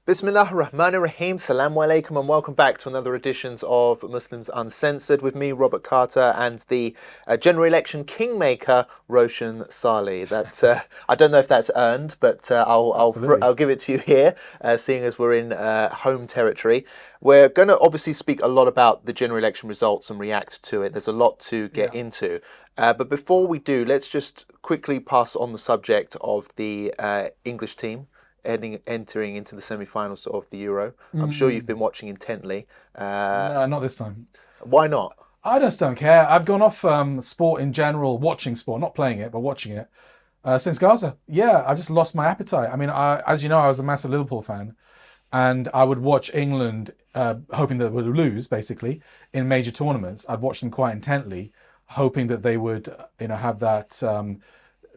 Bismillah ar-Rahman ar-Rahim, Salaam alaikum, and welcome back to another edition of Muslims Uncensored with me, Robert Carter, and the general election kingmaker, Roshan Saleh. I don't know if that's earned, but I'll give it to you here, seeing as we're in home territory. We're going to obviously speak a lot about the general election results and react to it. There's a lot to get into. But before we do, let's just quickly pass on the subject of the English team entering into the semi-finals of the Euro. I'm sure you've been watching intently. No, not this time. Why not? I just don't care. I've gone off sport in general, watching sport, not playing it, but watching it, since Gaza. Yeah, I've just lost my appetite. I mean, as you know, I was a massive Liverpool fan, and I would watch England, hoping that they would lose, basically, in major tournaments. I'd watch them quite intently, hoping that they would, have that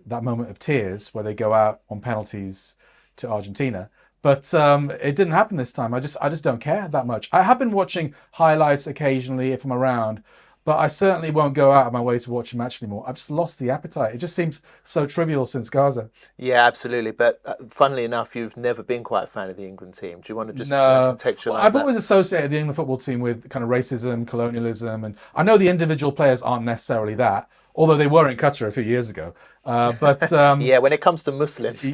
moment of tears where they go out on penalties to Argentina, but it didn't happen this time. I just don't care that much. I have been watching highlights occasionally if I'm around, but I certainly won't go out of my way to watch a match anymore. I've just lost the appetite. It just seems so trivial since Gaza. Yeah, absolutely. But funnily enough, you've never been quite a fan of the England team. Do you want to just contextualise well, I've that? always associated the England football team with kind of racism, colonialism, and I know the individual players aren't necessarily that, although they were in Qatar a few years ago. But yeah, when it comes to Muslims, they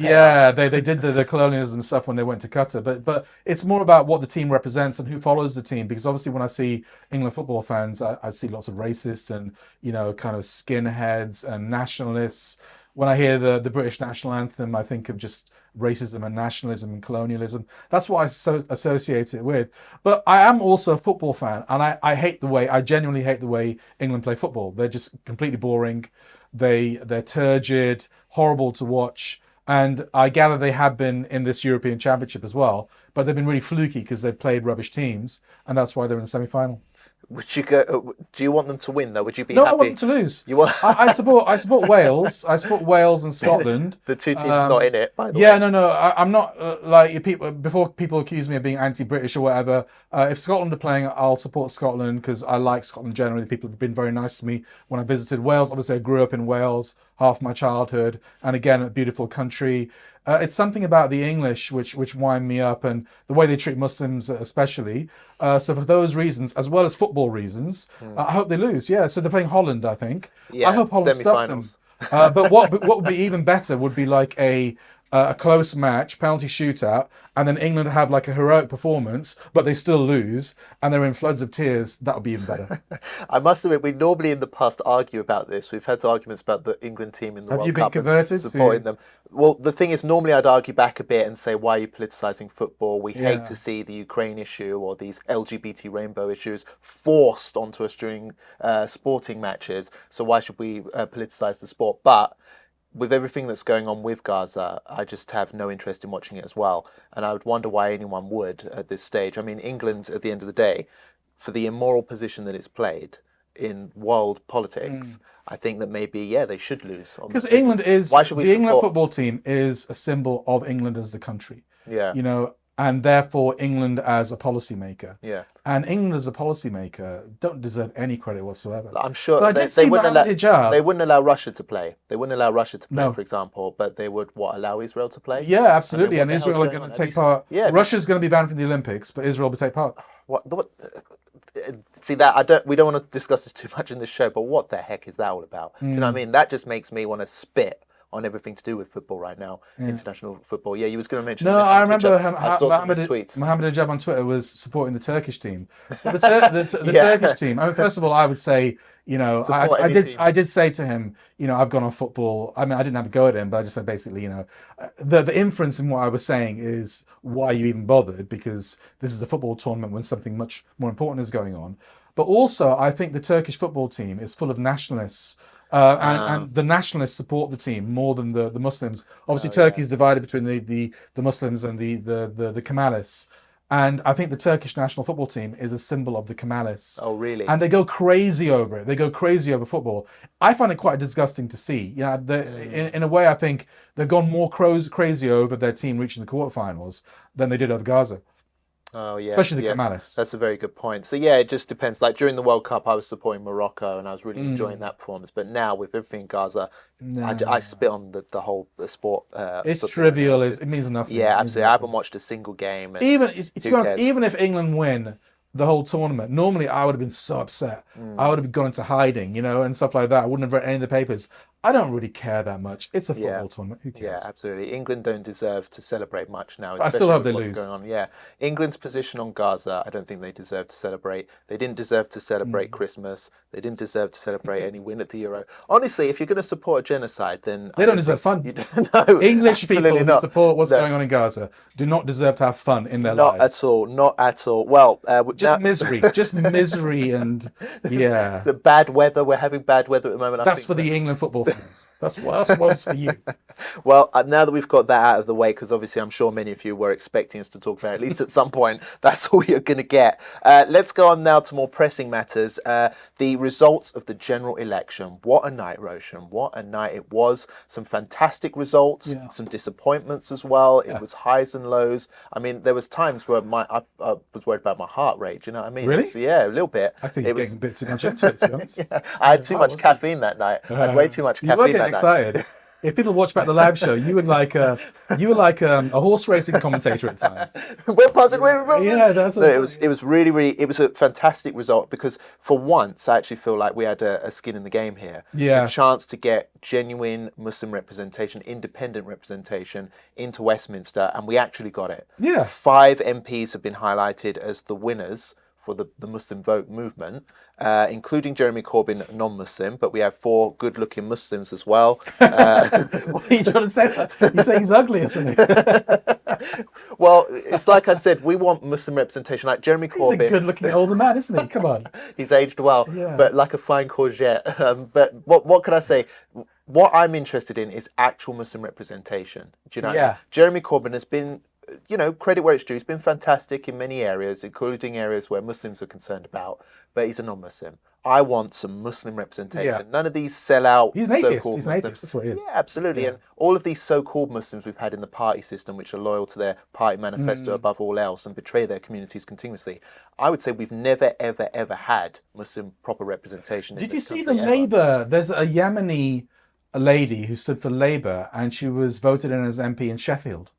did the colonialism stuff when they went to Qatar. But it's more about what the team represents and who follows the team. Because obviously, when I see England football fans, I see lots of racists and kind of skinheads and nationalists. When I hear the British national anthem, I think of just racism and nationalism and colonialism. That's what I associate it with. But I am also a football fan, and I genuinely hate the way England play football. They're just completely boring. They're turgid, horrible to watch. And I gather they have been in this European Championship as well, but they've been really fluky because they've played rubbish teams, and that's why they're in the semi-final. Would you go? Do you want them to win though? Would you be No, happy? I want them to lose. You want? I support Wales. I support Wales and Scotland. The two teams not in it, by the way. Yeah, no. I'm not like people. Before people accuse me of being anti-British or whatever. If Scotland are playing, I'll support Scotland because I like Scotland generally. People have been very nice to me when I visited Wales. Obviously, I grew up in Wales half my childhood, and again, a beautiful country. It's something about the English which wind me up, and the way they treat Muslims especially. So for those reasons, as well as football reasons, I hope they lose. Yeah, so they're playing Holland, I think. Yeah, I hope Holland stuff them. But what would be even better would be like a close match, penalty shootout, and then England have like a heroic performance, but they still lose, and they're in floods of tears. That would be even better. I must admit, we normally in the past argue about this. We've had arguments about the England team in the World Cup. Have you been converted? Supporting them. Well, the thing is, normally I'd argue back a bit and say, why are you politicising football? We hate to see the Ukraine issue or these LGBT rainbow issues forced onto us during sporting matches. So why should we politicise the sport? But with everything that's going on with Gaza, I just have no interest in watching it as well. And I would wonder why anyone would at this stage. I mean, England, at the end of the day, for the immoral position that it's played in world politics, I think that maybe, they should lose. Because England is, the England football team is a symbol of England as the country. Yeah. And therefore England as a policymaker. Yeah. And England as a policymaker don't deserve any credit whatsoever. I'm sure they wouldn't allow Russia to play. They wouldn't allow Russia to play, for example, but they would allow Israel to play? Yeah, absolutely. And Israel are going to take part. Yeah, Russia's going to be banned from the Olympics, but Israel will take part. What see that we don't want to discuss this too much in this show, but what the heck is that all about? Do you know what I mean? That just makes me want to spit on everything to do with football right now, international football. Yeah, you was going to mention. No, I remember Mohammed Hijab on Twitter was supporting the Turkish team. The Turkish team. I mean, first of all, I would say, I did say to him, I've gone on football. I mean, I didn't have a go at him, but I just said basically, the inference in what I was saying is why you even bothered, because this is a football tournament when something much more important is going on. But also, I think the Turkish football team is full of nationalists. And the nationalists support the team more than the Muslims. Obviously, Turkey is divided between the Muslims and the Kemalists. And I think the Turkish national football team is a symbol of the Kemalists. Oh, really? And they go crazy over it. They go crazy over football. I find it quite disgusting to see. In a way, I think they've gone more crazy over their team reaching the quarterfinals than they did over Gaza. Oh yes, especially the yes, Kemalists. that's a very good point. So yeah, it just depends. Like during the World Cup, I was supporting Morocco, and I was really enjoying that performance. But now with everything in Gaza, I No, spit on the whole the sport. it's Football right now. trivial. It's It just, means nothing. It yeah, means absolutely. I haven't nothing. watched a single game, and Even to who be honest, cares? even if England win the whole tournament, normally I would have been so upset. I would have gone into hiding, you know, and stuff like that. I wouldn't have read any of the papers. I don't really care that much. It's a Yeah. football tournament. Who Yeah, cares? absolutely. England don't deserve to celebrate much now, But I still especially hope with they what's lose. going on. Yeah, England's position on Gaza, I don't think they deserve to celebrate. They didn't deserve to celebrate Christmas. They didn't deserve to celebrate any win at the Euro. Honestly, if you're going to support a genocide, then They I don't don't deserve think fun. you don't know. English people Absolutely who not. support what's No, going on in Gaza do not deserve to have fun in their not at lives. all. Not at all. Well, Just now misery, and it's yeah, the bad weather. We're having bad weather at the moment. I that's think for the England football fans. That's what's for you. Well, now that we've got that out of the way, because obviously I'm sure many of you were expecting us to talk about it, at least at some point, that's all you're going to get. Let's go on now to more pressing matters. The results of the general election. What a night, Roshan. What a night it was. Some fantastic results, Yeah. some disappointments as well. Yeah. It was highs and lows. I mean, there was times where I was worried about my heart rate. You know what I mean? Really? Yeah, a little bit. I think It you're was. getting a bit too much into it, to be honest. Yeah, I had too Wow, much what's it? caffeine that night. I had way too much You were caffeine getting that night. excited. If people watch back the live show, you were like a horse racing commentator at times. We're buzzing. Yeah, that's what No, I'm it was saying. it was really it was a fantastic result because for once I actually feel like we had a skin in the game here. Yes. A chance to get genuine Muslim representation, independent representation into Westminster, and we actually got it. Yeah. 5 MPs have been highlighted as the winners for the Muslim vote movement, including Jeremy Corbyn, non-Muslim, but we have 4 good-looking Muslims as well. What are you trying to say? You saying he's ugly or something? Well, it's like I said, we want Muslim representation. Like Jeremy He's a Corbyn, good-looking older man, isn't he? Come on. he's aged well, Yeah. but like a fine courgette. But what can I say? What I'm interested in is actual Muslim representation. Do you know? What I mean? Yeah. Jeremy Corbyn has been, you know, credit where it's due. He's been fantastic in many areas, including areas where Muslims are concerned about. But he's a non-Muslim. I want some Muslim representation. Yeah. None of these sellout He's an atheist. so-called He's an Muslims. atheist. That's what he is. Yeah, absolutely. And all of these so-called Muslims we've had in the party system, which are loyal to their party manifesto above all else and betray their communities continuously, I would say we've never, ever, ever had Muslim proper representation. Did in you this see the country, ever. Labour? There's a Yemeni lady who stood for Labour, and she was voted in as MP in Sheffield.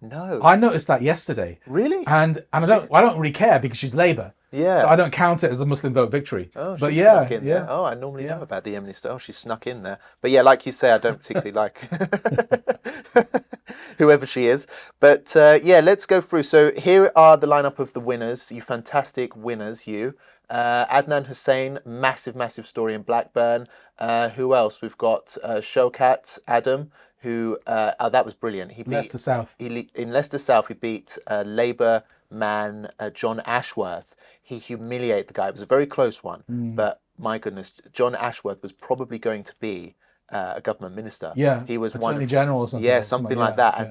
No. I noticed that yesterday. Really? And I don't really care because she's Labour. Yeah. So I don't count it as a Muslim vote victory. Oh, but she's yeah, snuck in yeah. there. Oh, I normally know about the Yemeni stuff. Oh, she's snuck in there. But yeah, like you say, I don't particularly like whoever she is. But yeah, let's go through. So here are the lineup of the winners, you fantastic winners, you. Adnan Hussain, massive story in Blackburn. Who else? We've got Showkat Adam, who that was brilliant. He beat Leicester South. in Leicester South. He beat Labour man Jon Ashworth. He humiliated the guy. It was a very close one, but my goodness, Jon Ashworth was probably going to be a government minister. Yeah, he was Attorney one of, General or something. yeah, or something yeah, like that, yeah.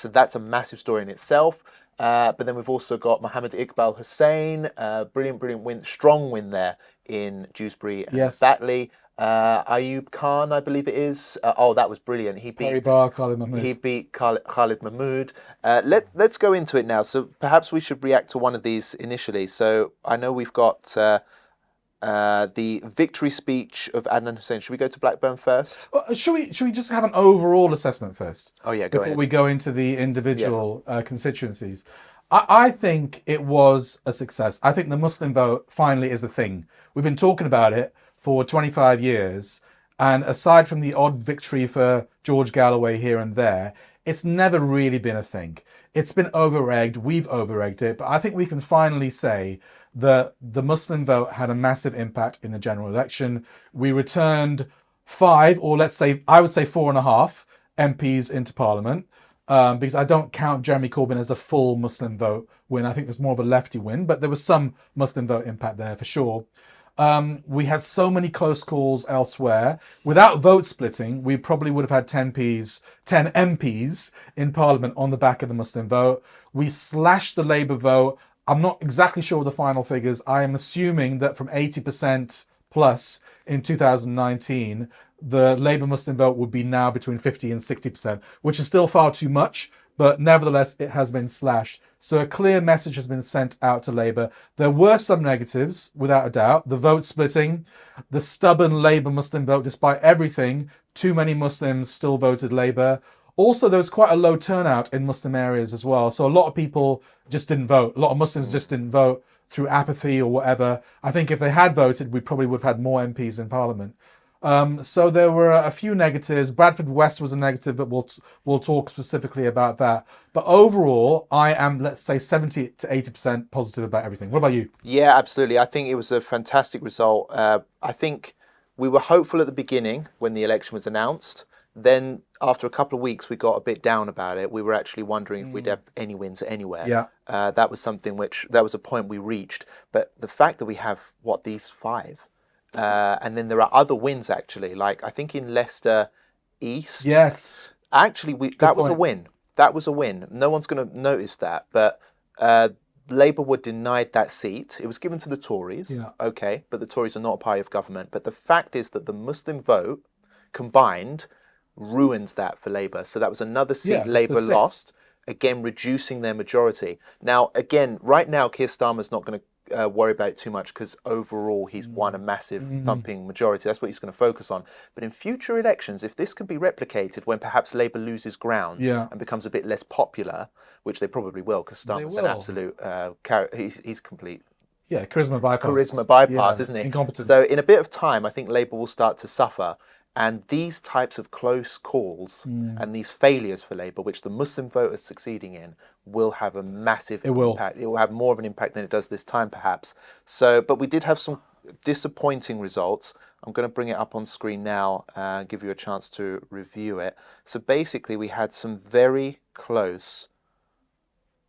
and that's a massive story in itself. But then we've also got Mohammed Iqbal Hussain, brilliant win, strong win there in Dewsbury Batley. Ayub Khan, I believe it is. Oh, that was brilliant. He beat Khalid Mahmood. He beat Khalid Mahmood. Let's go into it now. So perhaps we should react to one of these initially. So I know we've got the victory speech of Adnan Hussain. Should we go to Blackburn first? Well, should we just have an overall assessment first? Oh yeah, go before ahead. we go into the individual constituencies. I think it was a success. I think the Muslim vote finally is a thing. We've been talking about it for 25 years, and aside from the odd victory for George Galloway here and there, it's never really been a thing. It's been over-egged, we've over-egged it, but I think we can finally say that the Muslim vote had a massive impact in the general election. We returned 5, or let's say, I would say 4.5 MPs into Parliament, because I don't count Jeremy Corbyn as a full Muslim vote win. I think it was more of a lefty win, but there was some Muslim vote impact there for sure. We had so many close calls elsewhere. Without vote splitting, we probably would have had 10 MPs in Parliament on the back of the Muslim vote. We slashed the Labour vote. I'm not exactly sure of the final figures. I am assuming that from 80% plus in 2019, the Labour Muslim vote would be now between 50 and 60%, which is still far too much. but nevertheless, it has been slashed. So a clear message has been sent out to Labour. There were some negatives, without a doubt. The vote splitting, the stubborn Labour Muslim vote, despite everything, too many Muslims still voted Labour. Also, there was quite a low turnout in Muslim areas as well. So a lot of people just didn't vote. A lot of Muslims just didn't vote through apathy or whatever. I think if they had voted, we probably would have had more MPs in Parliament. So there were a few negatives. Bradford West was a negative, but we'll talk specifically about that. But overall, I am, let's say, 70 to 80% positive about everything. What about you? Yeah, absolutely. I think it was a fantastic result. I think we were hopeful at the beginning when the election was announced. Then after a couple of weeks, we got a bit down about it. We were actually wondering if we'd have any wins anywhere. Yeah. That was something that was a point we reached. But the fact that we have, these 5, and then there are other wins actually, like I think in Leicester East. Yes. Actually, that was a win. That was a win. No one's going to notice that, but Labour were denied that seat. It was given to the Tories. Yeah. Okay, but the Tories are not a party of government. But the fact is that the Muslim vote combined ruins that for Labour. So that was another seat Labour lost, again reducing their majority. Now, again, right now, Keir Starmer's not going to worry about it too much because overall he's won a massive thumping majority. That's what he's going to focus on. But in future elections, if this can be replicated when perhaps Labour loses ground and becomes a bit less popular, which they probably will because Starmer's an absolute he's complete. Yeah, charisma bypass, isn't he? Incompetent. So in a bit of time, I think Labour will start to suffer. And these types of close calls and these failures for Labour, which the Muslim vote is succeeding in, will have a massive impact. It will have more of an impact than it does this time, perhaps. So, but we did have some disappointing results. I'm going to bring it up on screen now and give you a chance to review it. So basically, we had some very close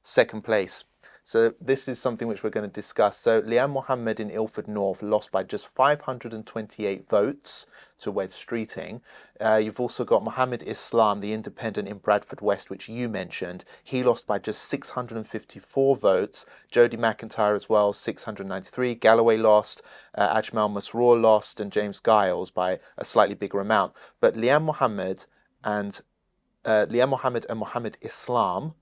second place. So this is something which we're going to discuss. So Leanne Mohammed in Ilford North lost by just 528 votes to Wes Streeting. You've also got Mohammed Islam, the independent in Bradford West, which you mentioned. He lost by just 654 votes. Jodie McIntyre as well, 693. Galloway lost. Ajmal Masroor lost, and James Giles by a slightly bigger amount. But Leanne Mohammed and Mohammed Islam,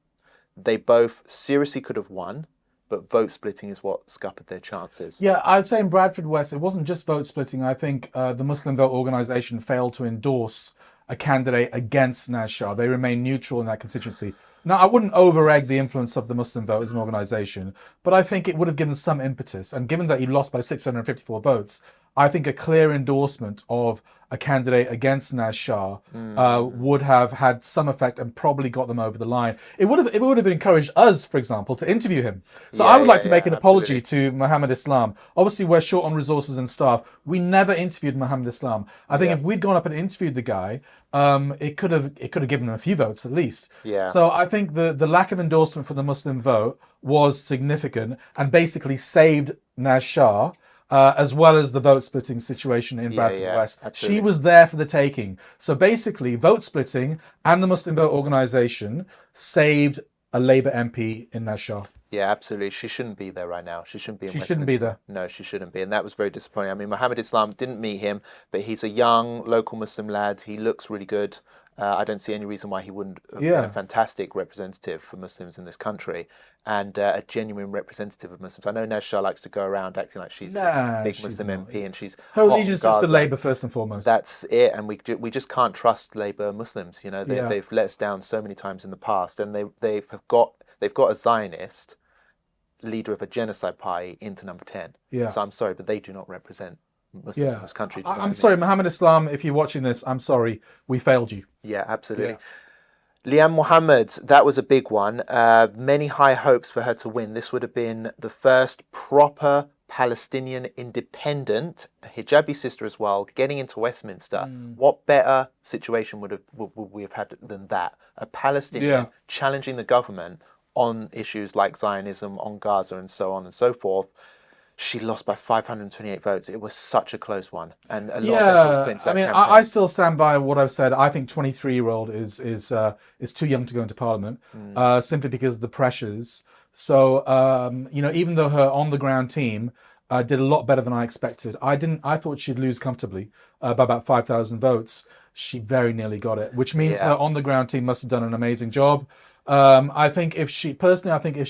they both seriously could have won, but vote splitting is what scuppered their chances. Yeah, I'd say in Bradford West, it wasn't just vote splitting. I think the Muslim Vote Organisation failed to endorse a candidate against Naz Shah. They remained neutral in that constituency. Now, I wouldn't over-egg the influence of the Muslim vote as an organisation, but I think it would have given some impetus. And given that he lost by 654 votes, I think a clear endorsement of a candidate against Naz Shah would have had some effect and probably got them over the line. It would have encouraged us, for example, to interview him. So I would like to make an apology to Mohammed Islam. Obviously, we're short on resources and staff. We never interviewed Mohammed Islam. I think if we'd gone up and interviewed the guy, it could have given him a few votes at least. Yeah. So I think the lack of endorsement for the Muslim vote was significant and basically saved Naz Shah. As well as the vote splitting situation in Bradford West. Absolutely. She was there for the taking. So basically, vote splitting and the Muslim Vote Organisation saved a Labour MP in Naz Shah. Yeah, absolutely. She shouldn't be there right now. She shouldn't be in She shouldn't be there. No, she shouldn't be. And that was very disappointing. I mean, Mohammed Islam, didn't meet him, but he's a young local Muslim lad. He looks really good. I don't see any reason why he wouldn't have been a fantastic representative for Muslims in this country and a genuine representative of Muslims. I know Naz Shah likes to go around acting like she's this big Muslim MP and she's her allegiance is to Labour first and foremost. That's it, and we just can't trust Labour Muslims. You know, they've let us down so many times in the past, and they've got a Zionist leader of a genocide party into number 10. Yeah. So I'm sorry, but they do not represent Muslims in this country. I'm sorry, Mohammed Islam, if you're watching this, I'm sorry. We failed you. Yeah, absolutely. Leanne Mohammed, that was a big one. Many high hopes for her to win. This would have been the first proper Palestinian independent, a hijabi sister as well, getting into Westminster. What better situation would we have had than that? A Palestinian challenging the government on issues like Zionism, on Gaza, and so on and so forth. She lost by 528 votes. It was such a close one, and a lot of effort was put into that campaign. I still stand by what I've said. I think 23-year-old is too young to go into Parliament, simply because of the pressures. So even though her on the ground team did a lot better than I expected, I thought she'd lose comfortably by about 5,000 votes. She very nearly got it, which means her on the ground team must have done an amazing job. I think if she personally, I think if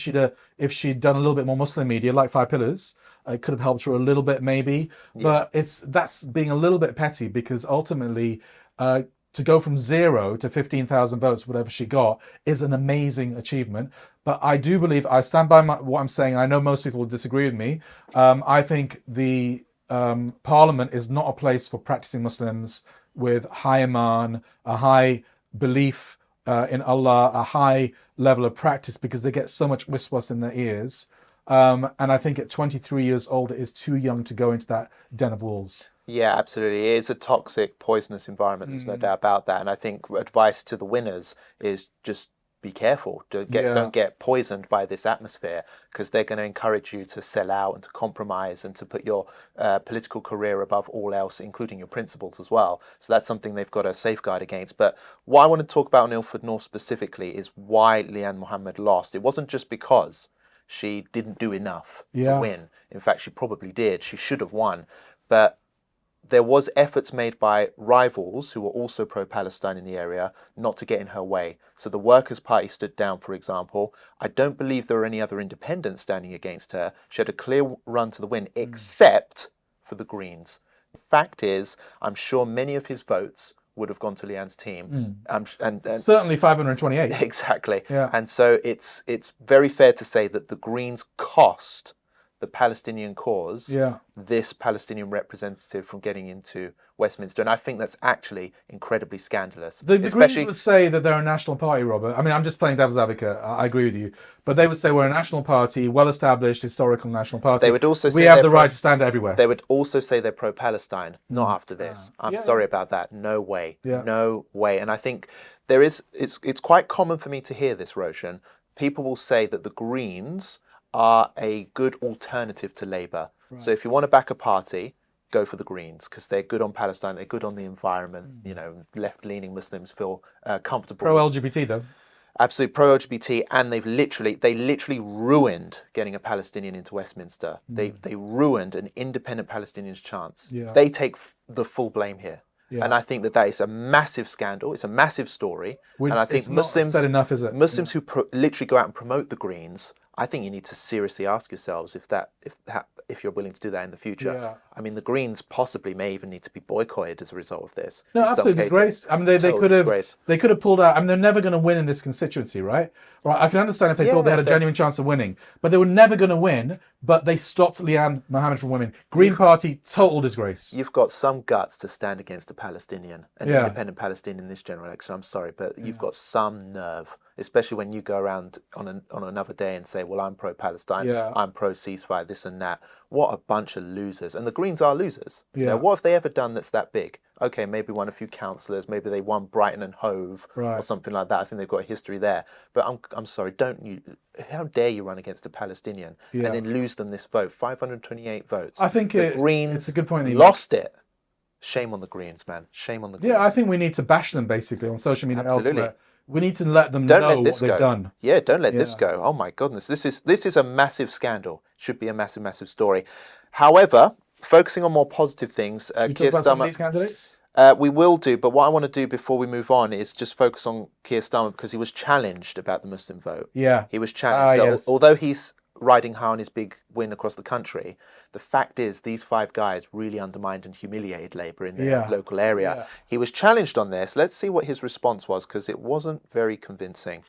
she'd done a little bit more Muslim media, like Five Pillars, it could have helped her a little bit, maybe. But that's being a little bit petty, because ultimately, to go from 0 to 15,000 votes, whatever she got, is an amazing achievement. But I do believe, I stand by what I'm saying. I know most people will disagree with me. I think the Parliament is not a place for practicing Muslims with high iman, a high belief in Allah, a high level of practice, because they get so much wiswas in their ears. And I think at 23 years old, it is too young to go into that den of wolves. Yeah, absolutely. It is a toxic, poisonous environment. There's no doubt about that. And I think advice to the winners is just be careful. Don't get poisoned by this atmosphere, because they're going to encourage you to sell out and to compromise and to put your political career above all else, including your principles as well. So that's something they've got to safeguard against. But what I want to talk about in Ilford North specifically is why Leanne Mohammed lost. It wasn't just because she didn't do enough to win. In fact, she probably did. She should have won. But there was efforts made by rivals who were also pro-Palestine in the area not to get in her way. So the Workers' Party stood down, for example. I don't believe there were any other independents standing against her. She had a clear run to the win, except for the Greens. The fact is, I'm sure many of his votes would have gone to Leanne's team. And certainly 528. Exactly. Yeah. And so it's very fair to say that the Greens cost the Palestinian cause this Palestinian representative from getting into Westminster. And I think that's actually incredibly scandalous. The Greens would say that they're a national party, Robert. I mean, I'm just playing devil's advocate. I agree with you. But they would say we're a national party, well-established, historical national party. They would also say we have the right to stand everywhere. They would also say they're pro-Palestine, not after this. I'm sorry about that. No way. No way. And I think it's quite common for me to hear this, Roshan. People will say that the Greens are a good alternative to Labour. So if you want to back a party, go for the Greens, because they're good on Palestine, they're good on the environment. You know, left-leaning Muslims feel comfortable. Pro-LGBT though. Absolutely pro-LGBT, and they literally ruined getting a Palestinian into Westminster. They ruined an independent Palestinian's chance. They take the full blame here. And I think that is a massive scandal. It's a massive story. And I think Muslims, not said enough, is it? Muslims who literally go out and promote the Greens, I think you need to seriously ask yourselves if you're willing to do that in the future. I mean, the Greens possibly may even need to be boycotted as a result of this. No, absolutely disgrace. I mean, they could have pulled out. I mean, they're never going to win in this constituency, right? Right. I can understand if they thought they had a genuine chance of winning, but they were never going to win. But they stopped Leanne Mohammed from winning. Green Party, total disgrace. You've got some guts to stand against a Palestinian, an independent Palestinian in this general election. I'm sorry, but you've got some nerve, especially when you go around on another day and say, well, I'm pro-Palestine, I'm pro-ceasefire, this and that. What a bunch of losers. And the Greens are losers. You know, what have they ever done that's that big? Okay, maybe won a few councillors, maybe they won Brighton and Hove or something like that. I think they've got a history there. But I'm sorry, how dare you run against a Palestinian and then lose them this vote? 528 votes. I think the Greens it's a good point. Lost it. Shame on the Greens, man. Shame on the Greens. Yeah, I think we need to bash them basically on social media and elsewhere. We need to let them know what they've done. Yeah, don't let this go. Oh my goodness, this is a massive scandal. Should be a massive, massive story. However, focusing on more positive things, Should we talk about some of these candidates? We will do, but what I want to do before we move on is just focus on Keir Starmer, because he was challenged about the Muslim vote. Yeah, he was challenged. So, although he's riding high on his big win across the country, the fact is these five guys really undermined and humiliated Labour in their local area. He was challenged on this. Let's see what his response was, because it wasn't very convincing.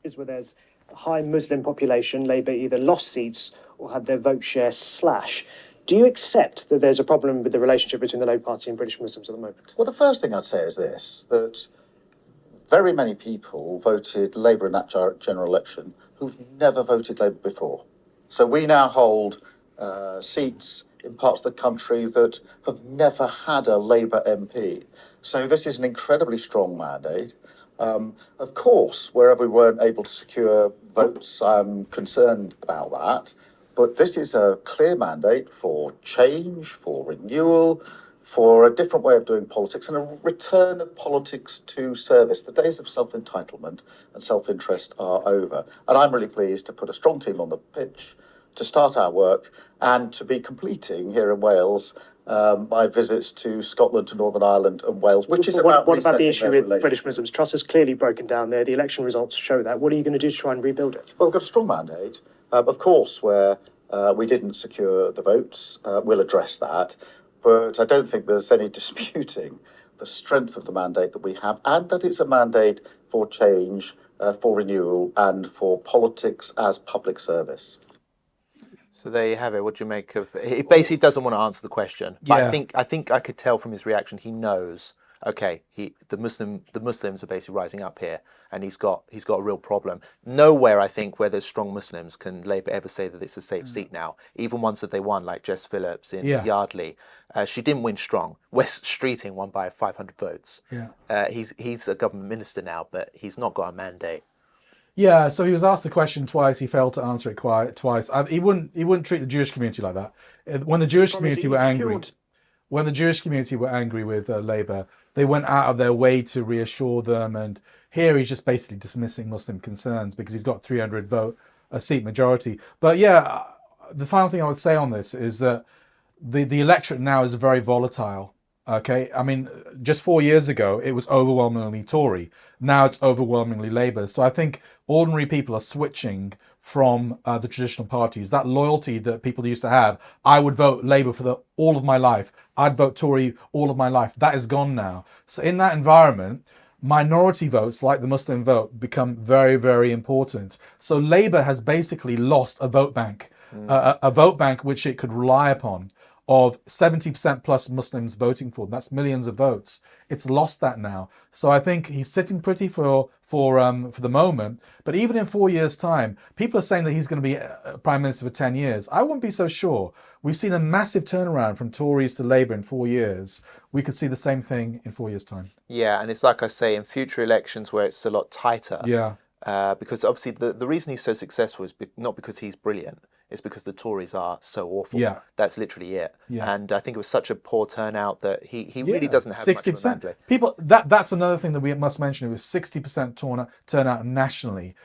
Is where there's a high Muslim population, Labour either lost seats or had their vote share slash. Do you accept that there's a problem with the relationship between the Labour Party and British Muslims at the moment? Well, the first thing I'd say is this, that very many people voted Labour in that general election who've never voted Labour before. So we now hold seats in parts of the country that have never had a Labour MP. So this is an incredibly strong mandate. Of course, wherever we weren't able to secure votes, I'm concerned about that. But this is a clear mandate for change, for renewal, for a different way of doing politics and a return of politics to service. The days of self-entitlement and self-interest are over. And I'm really pleased to put a strong team on the pitch, to start our work and to be completing here in Wales my visits to Scotland, to Northern Ireland and Wales, which is about what about the issue resetting with those British Muslims? Trust has clearly broken down there. The election results show that. What are you going to do to try and rebuild it? Well, we've got a strong mandate. Of course, where we didn't secure the votes, we'll address that. But I don't think there's any disputing the strength of the mandate that we have, and that it's a mandate for change, for renewal, and for politics as public service. So there you have it. What do you make of it? He basically doesn't want to answer the question. But Yeah. I think I could tell from his reaction he knows. Okay, the Muslims are basically rising up here, and he's got a real problem. Nowhere, I think, where there's strong Muslims can Labour ever say that it's a safe seat now. Even ones that they won, like Jess Phillips in Yardley, she didn't win strong. West Streeting won by 500 votes. Yeah. He's a government minister now, but he's not got a mandate. Yeah, so he was asked the question twice. He failed to answer it twice. He wouldn't treat the Jewish community like that. When the Jewish community were angry, with Labour, they went out of their way to reassure them. And here he's just basically dismissing Muslim concerns because he's got 300 seat majority. But yeah, the final thing I would say on this is that the electorate now is very volatile. Okay, I mean, just 4 years ago, it was overwhelmingly Tory. Now it's overwhelmingly Labour. So I think ordinary people are switching from the traditional parties. That loyalty that people used to have, I would vote Labour for all of my life. I'd vote Tory all of my life. That is gone now. So in that environment, minority votes, like the Muslim vote, become very, very important. So Labour has basically lost a vote bank, a vote bank which it could rely upon, of 70% plus Muslims voting for them. That's millions of votes. It's lost that now. So I think he's sitting pretty for the moment. But even in 4 years' time, people are saying that he's going to be Prime Minister for 10 years. I wouldn't be so sure. We've seen a massive turnaround from Tories to Labour in 4 years. We could see the same thing in 4 years' time. Yeah, and it's like I say, in future elections where it's a lot tighter. Yeah. Because obviously the reason he's so successful is not because he's brilliant. It's because the Tories are so awful. Yeah. That's literally it. Yeah. And I think it was such a poor turnout that he really doesn't have 60%. Much of a mandate. People, that's another thing that we must mention. It was 60% turnout nationally,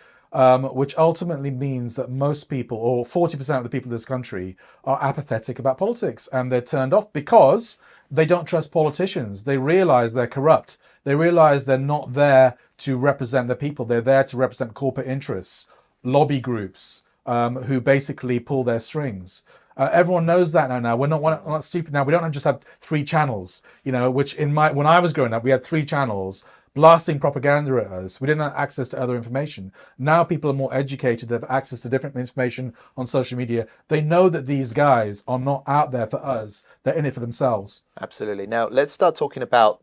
which ultimately means that most people, or 40% of the people in this country, are apathetic about politics, and they're turned off because they don't trust politicians. They realise they're corrupt. They realise they're not there to represent the people. They're there to represent corporate interests, lobby groups, who basically pull their strings. Everyone knows that now. We're not stupid now. We don't just have 3 channels, which when I was growing up, we had 3 channels blasting propaganda at us. We didn't have access to other information. Now people are more educated. They have access to different information on social media. They know that these guys are not out there for us. They're in it for themselves. Absolutely. Now, let's start talking about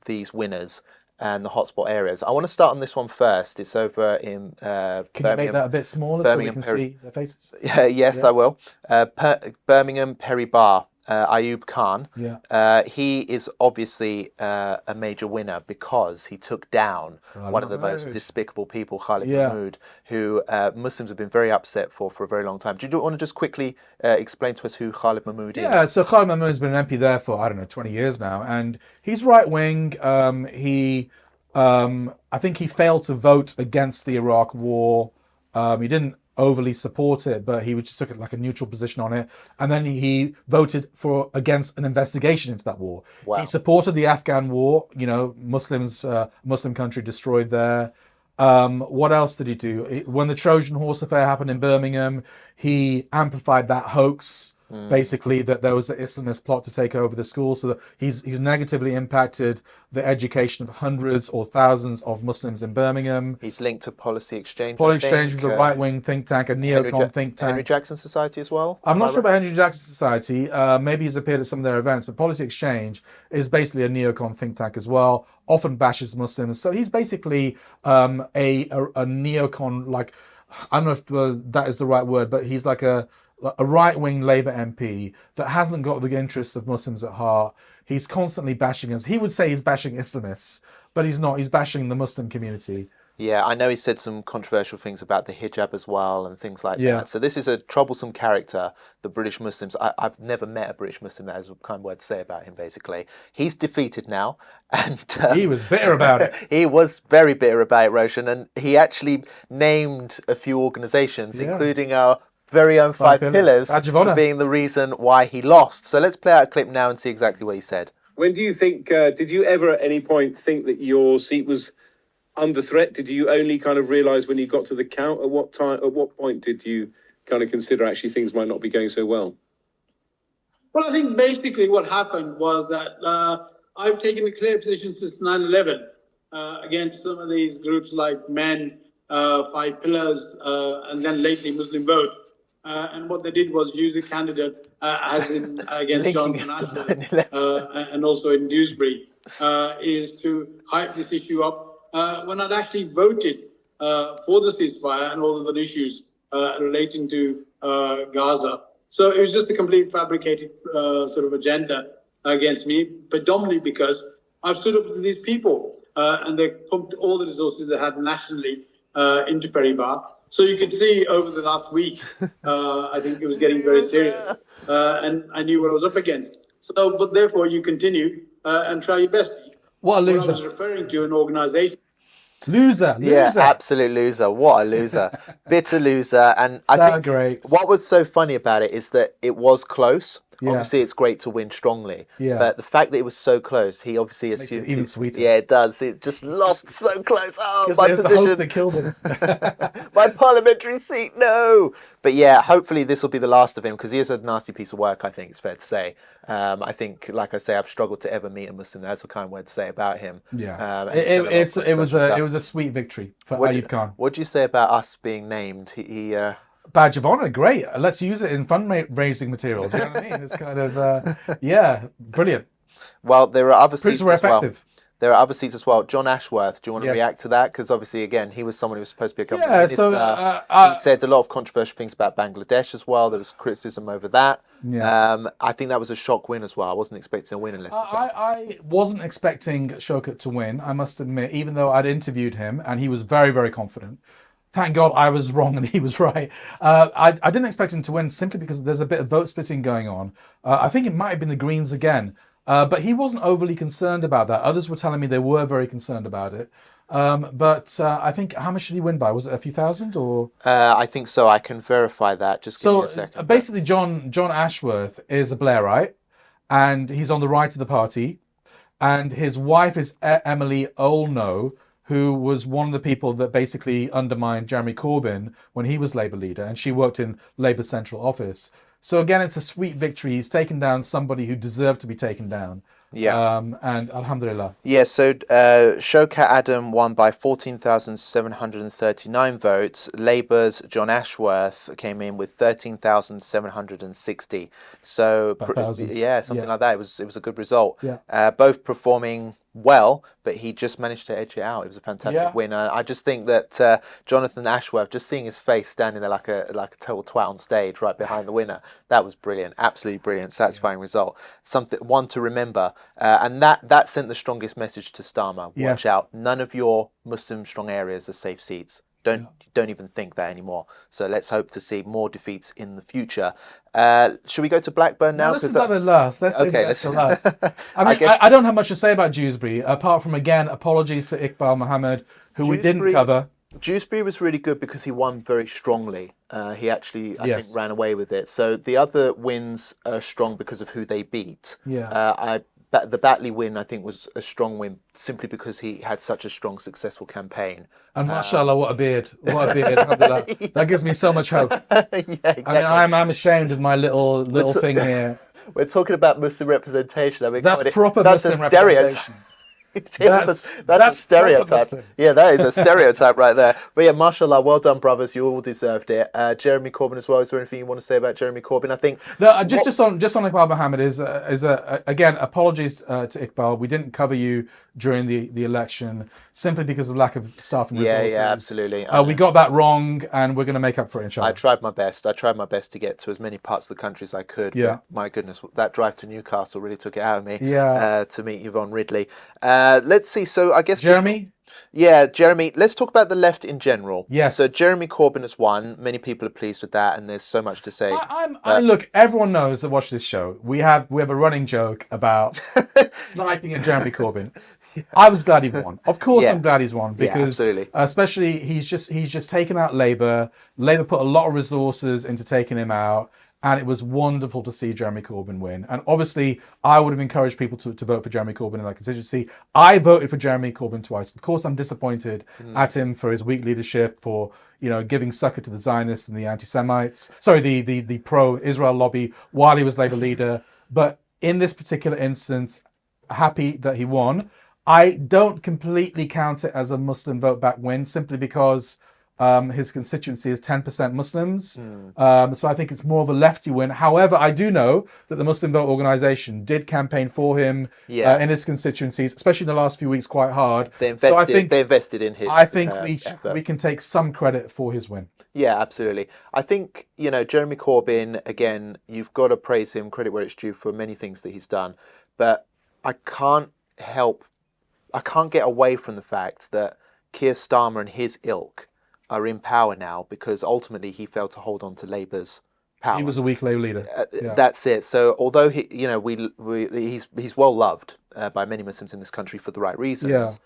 these winners and the hotspot areas. I want to start on this one first. It's over in Birmingham. Can you make that a bit smaller so we can see their faces? Yes, I will. Birmingham, Perry Bar, Ayub Khan. Yeah. He is obviously a major winner because he took down one of the most despicable people, Khalid Mahmood, who Muslims have been very upset for a very long time. Do you want to just quickly explain to us who Khalid Mahmood is? Yeah, so Khalid Mahmood's been an MP there for, 20 years now, and he's right-wing. I think he failed to vote against the Iraq war. He didn't overly support it, but he just took it like a neutral position on it. And then he voted against an investigation into that war. Wow. He supported the Afghan war, Muslims, Muslim country destroyed there. What else did he do? When the Trojan horse affair happened in Birmingham, he amplified that hoax. Basically, that there was an Islamist plot to take over the school, so that he's negatively impacted the education of hundreds or thousands of Muslims in Birmingham. He's linked to Policy Exchange. Policy Exchange was a right-wing think tank, a neocon think tank. Henry Jackson Society as well? I'm not sure about Henry Jackson Society. Maybe he's appeared at some of their events, but Policy Exchange is basically a neocon think tank as well, often bashes Muslims. So he's basically a neocon, like, I don't know if that is the right word, but he's like a right-wing Labour MP that hasn't got the interests of Muslims at heart. He's constantly bashing us. He would say he's bashing Islamists, but he's not. He's bashing the Muslim community. Yeah, I know he said some controversial things about the hijab as well and things like that. So this is a troublesome character, the British Muslims. I've never met a British Muslim that has a kind word to say about him, basically. He's defeated now. And he was bitter about it. He was very bitter about it, Roshan. And he actually named a few organisations, including our very own five pillars Badge of for honour. being the reason why he lost. So let's play out a clip now and see exactly what he said. When do you think, did you ever at any point think that your seat was under threat? Did you only kind of realise when you got to the count? At what point did you kind of consider actually things might not be going so well? Well, I think basically what happened was that I've taken a clear position since 9/11 against some of these groups like Men, Five Pillars, and then lately Muslim Vote. And what they did was use a candidate as in against Jon Ashworth and also in Dewsbury, is to hype this issue up when I'd actually voted for the ceasefire and all of the issues relating to Gaza. So it was just a complete fabricated sort of agenda against me, predominantly because I've stood up to these people and they pumped all the resources they had nationally into Peribar. So you can see over the last week, I think it was getting very serious, and I knew what I was up against. So, but therefore, you continue and try your best. What a loser! What I was referring to an organisation. Loser. Yeah, absolute loser. What a loser. Bitter loser. And I think grapes. what was so funny about it is that it was close. Yeah. Obviously, it's great to win strongly. Yeah. But the fact that it was so close, he obviously Makes assumed... it even sweeter. Yeah, it does. It just lost so close. Oh, my It was the hope that killed him. My parliamentary seat, no. But yeah, hopefully this will be the last of him, because he is a nasty piece of work, I think it's fair to say. I think, like I say, I've struggled to ever meet a Muslim. That's a kind word to say about him. Yeah. And he's done a lot of It was a sweet victory for What Ayub Khan. What do you say about us being named? Badge of honour, great. Let's use it in fundraising material. Do you know what I mean? It's kind of, yeah, brilliant. Well, there are other Proves seats we're as well. effective. There are other seats as well. Jon Ashworth, do you want to Yes. react to that? Because obviously, again, he was someone who was supposed to be a government Yeah, minister. so, he said a lot of controversial things about Bangladesh as well. There was criticism over that. Yeah. I think that was a shock win as well. I wasn't expecting a win in Leicester South. I wasn't expecting Shaukat to win, I must admit, even though I'd interviewed him and he was very, very confident. Thank God I was wrong and he was right. I didn't expect him to win simply because there's a bit of vote splitting going on. I think it might have been the Greens again. But he wasn't overly concerned about that. Others were telling me they were very concerned about it. But I think, how much did he win by? Was it a few thousand or? I think so. I can verify that. Just give me a second. Basically, Jon Ashworth is a Blairite, and he's on the right of the party. And his wife is Emily Olno, who was one of the people that basically undermined Jeremy Corbyn when he was Labour leader, and she worked in Labour's central office. So again, it's a sweet victory. He's taken down somebody who deserved to be taken down. Yeah. And alhamdulillah. Yeah, so Shaukat Adam won by 14,739 votes. Labour's Jon Ashworth came in with 13,760. So, yeah, something like that. It was a good result. Yeah. Both performing well, but he just managed to edge it out. It was a fantastic win. I just think that Jonathan Ashworth, just seeing his face standing there like a total twat on stage right behind the winner, that was brilliant. Absolutely brilliant, satisfying result. One to remember. And that sent the strongest message to Starmer. Watch out. None of your Muslim strong areas are safe seats. Don't even think that anymore. So let's hope to see more defeats in the future. Should we go to Blackburn now? Let's about the last. Let's say that's the last. I mean, I don't have much to say about Dewsbury, apart from, again, apologies to Iqbal Mohammed, who we didn't cover. Dewsbury was really good because he won very strongly. He actually, I think, ran away with it. So the other wins are strong because of who they beat. Yeah. The Batley win, I think, was a strong win simply because he had such a strong, successful campaign. And mashallah, what a beard. What a beard. That gives me so much hope. Yeah, exactly. I mean, I'm ashamed of my little thing here. We're talking about Muslim representation. I mean, that's proper Muslim representation. That's a stereotype. Yeah, that is a stereotype right there. But yeah, mashallah, well done, brothers. You all deserved it. Jeremy Corbyn as well. Is there anything you want to say about Jeremy Corbyn? I think no. Just on Iqbal Mohammed again, apologies to Iqbal. We didn't cover you during the election simply because of lack of staff and resources. Yeah, absolutely. We got that wrong, and we're going to make up for it, inshallah. I tried my best. To get to as many parts of the country as I could. Yeah. But my goodness, that drive to Newcastle really took it out of me. Yeah. To meet Yvonne Ridley. Let's see. So I guess Jeremy. Jeremy. Let's talk about the left in general. Yes. So Jeremy Corbyn has won. Many people are pleased with that, and there's so much to say. Look, everyone knows that watch this show. We have a running joke about sniping at Jeremy Corbyn. I was glad he won. Of course, Yeah. I'm glad he's won because, absolutely. especially he's just taken out Labour. Labour put a lot of resources into taking him out, and it was wonderful to see Jeremy Corbyn win. And obviously, I would have encouraged people to vote for Jeremy Corbyn in that constituency. I voted for Jeremy Corbyn twice. Of course, I'm disappointed at him for his weak leadership, for giving succor to the Zionists and the anti-Semites. Sorry, the pro-Israel lobby while he was Labour leader. But in this particular instance, happy that he won. I don't completely count it as a Muslim vote back win, simply because his constituency is 10% Muslims. So I think it's more of a lefty win. However, I do know that the Muslim Vote Organisation did campaign for him in his constituencies, especially in the last few weeks, quite hard. They invested in his. I think effort. we can take some credit for his win. Yeah, absolutely. I think, Jeremy Corbyn, again, you've got to praise him, credit where it's due for many things that he's done. But I can't get away from the fact that Keir Starmer and his ilk are in power now because ultimately he failed to hold on to Labour's power. He was a weak Labour leader. That's it. So although he's well loved by many Muslims in this country for the right reasons.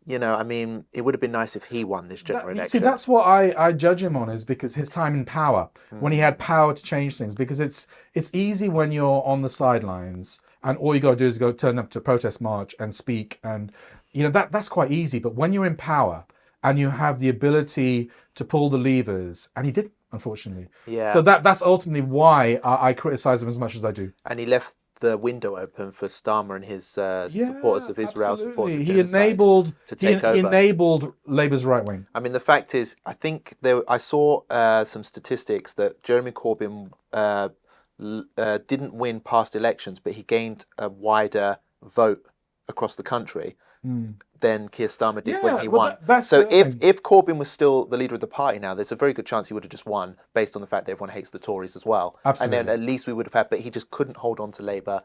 I mean, it would have been nice if he won this general election. See, that's what I judge him on, is because his time in power, when he had power to change things. Because it's easy when you're on the sidelines and all you got to do is go turn up to a protest march and speak, and that's quite easy. But when you're in power and you have the ability to pull the levers, and he did, unfortunately. Yeah. So that's ultimately why I criticise him as much as I do. And he left the window open for Starmer and his supporters of Israel, supporters of he genocide to take over. He enabled Labour's right wing. I mean, the fact is, I think I saw some statistics that Jeremy Corbyn didn't win past elections, but he gained a wider vote across the country than Keir Starmer did when he won. So if Corbyn was still the leader of the party now, there's a very good chance he would have just won, based on the fact that everyone hates the Tories as well. Absolutely. And then at least we would have had, but he just couldn't hold on to Labour.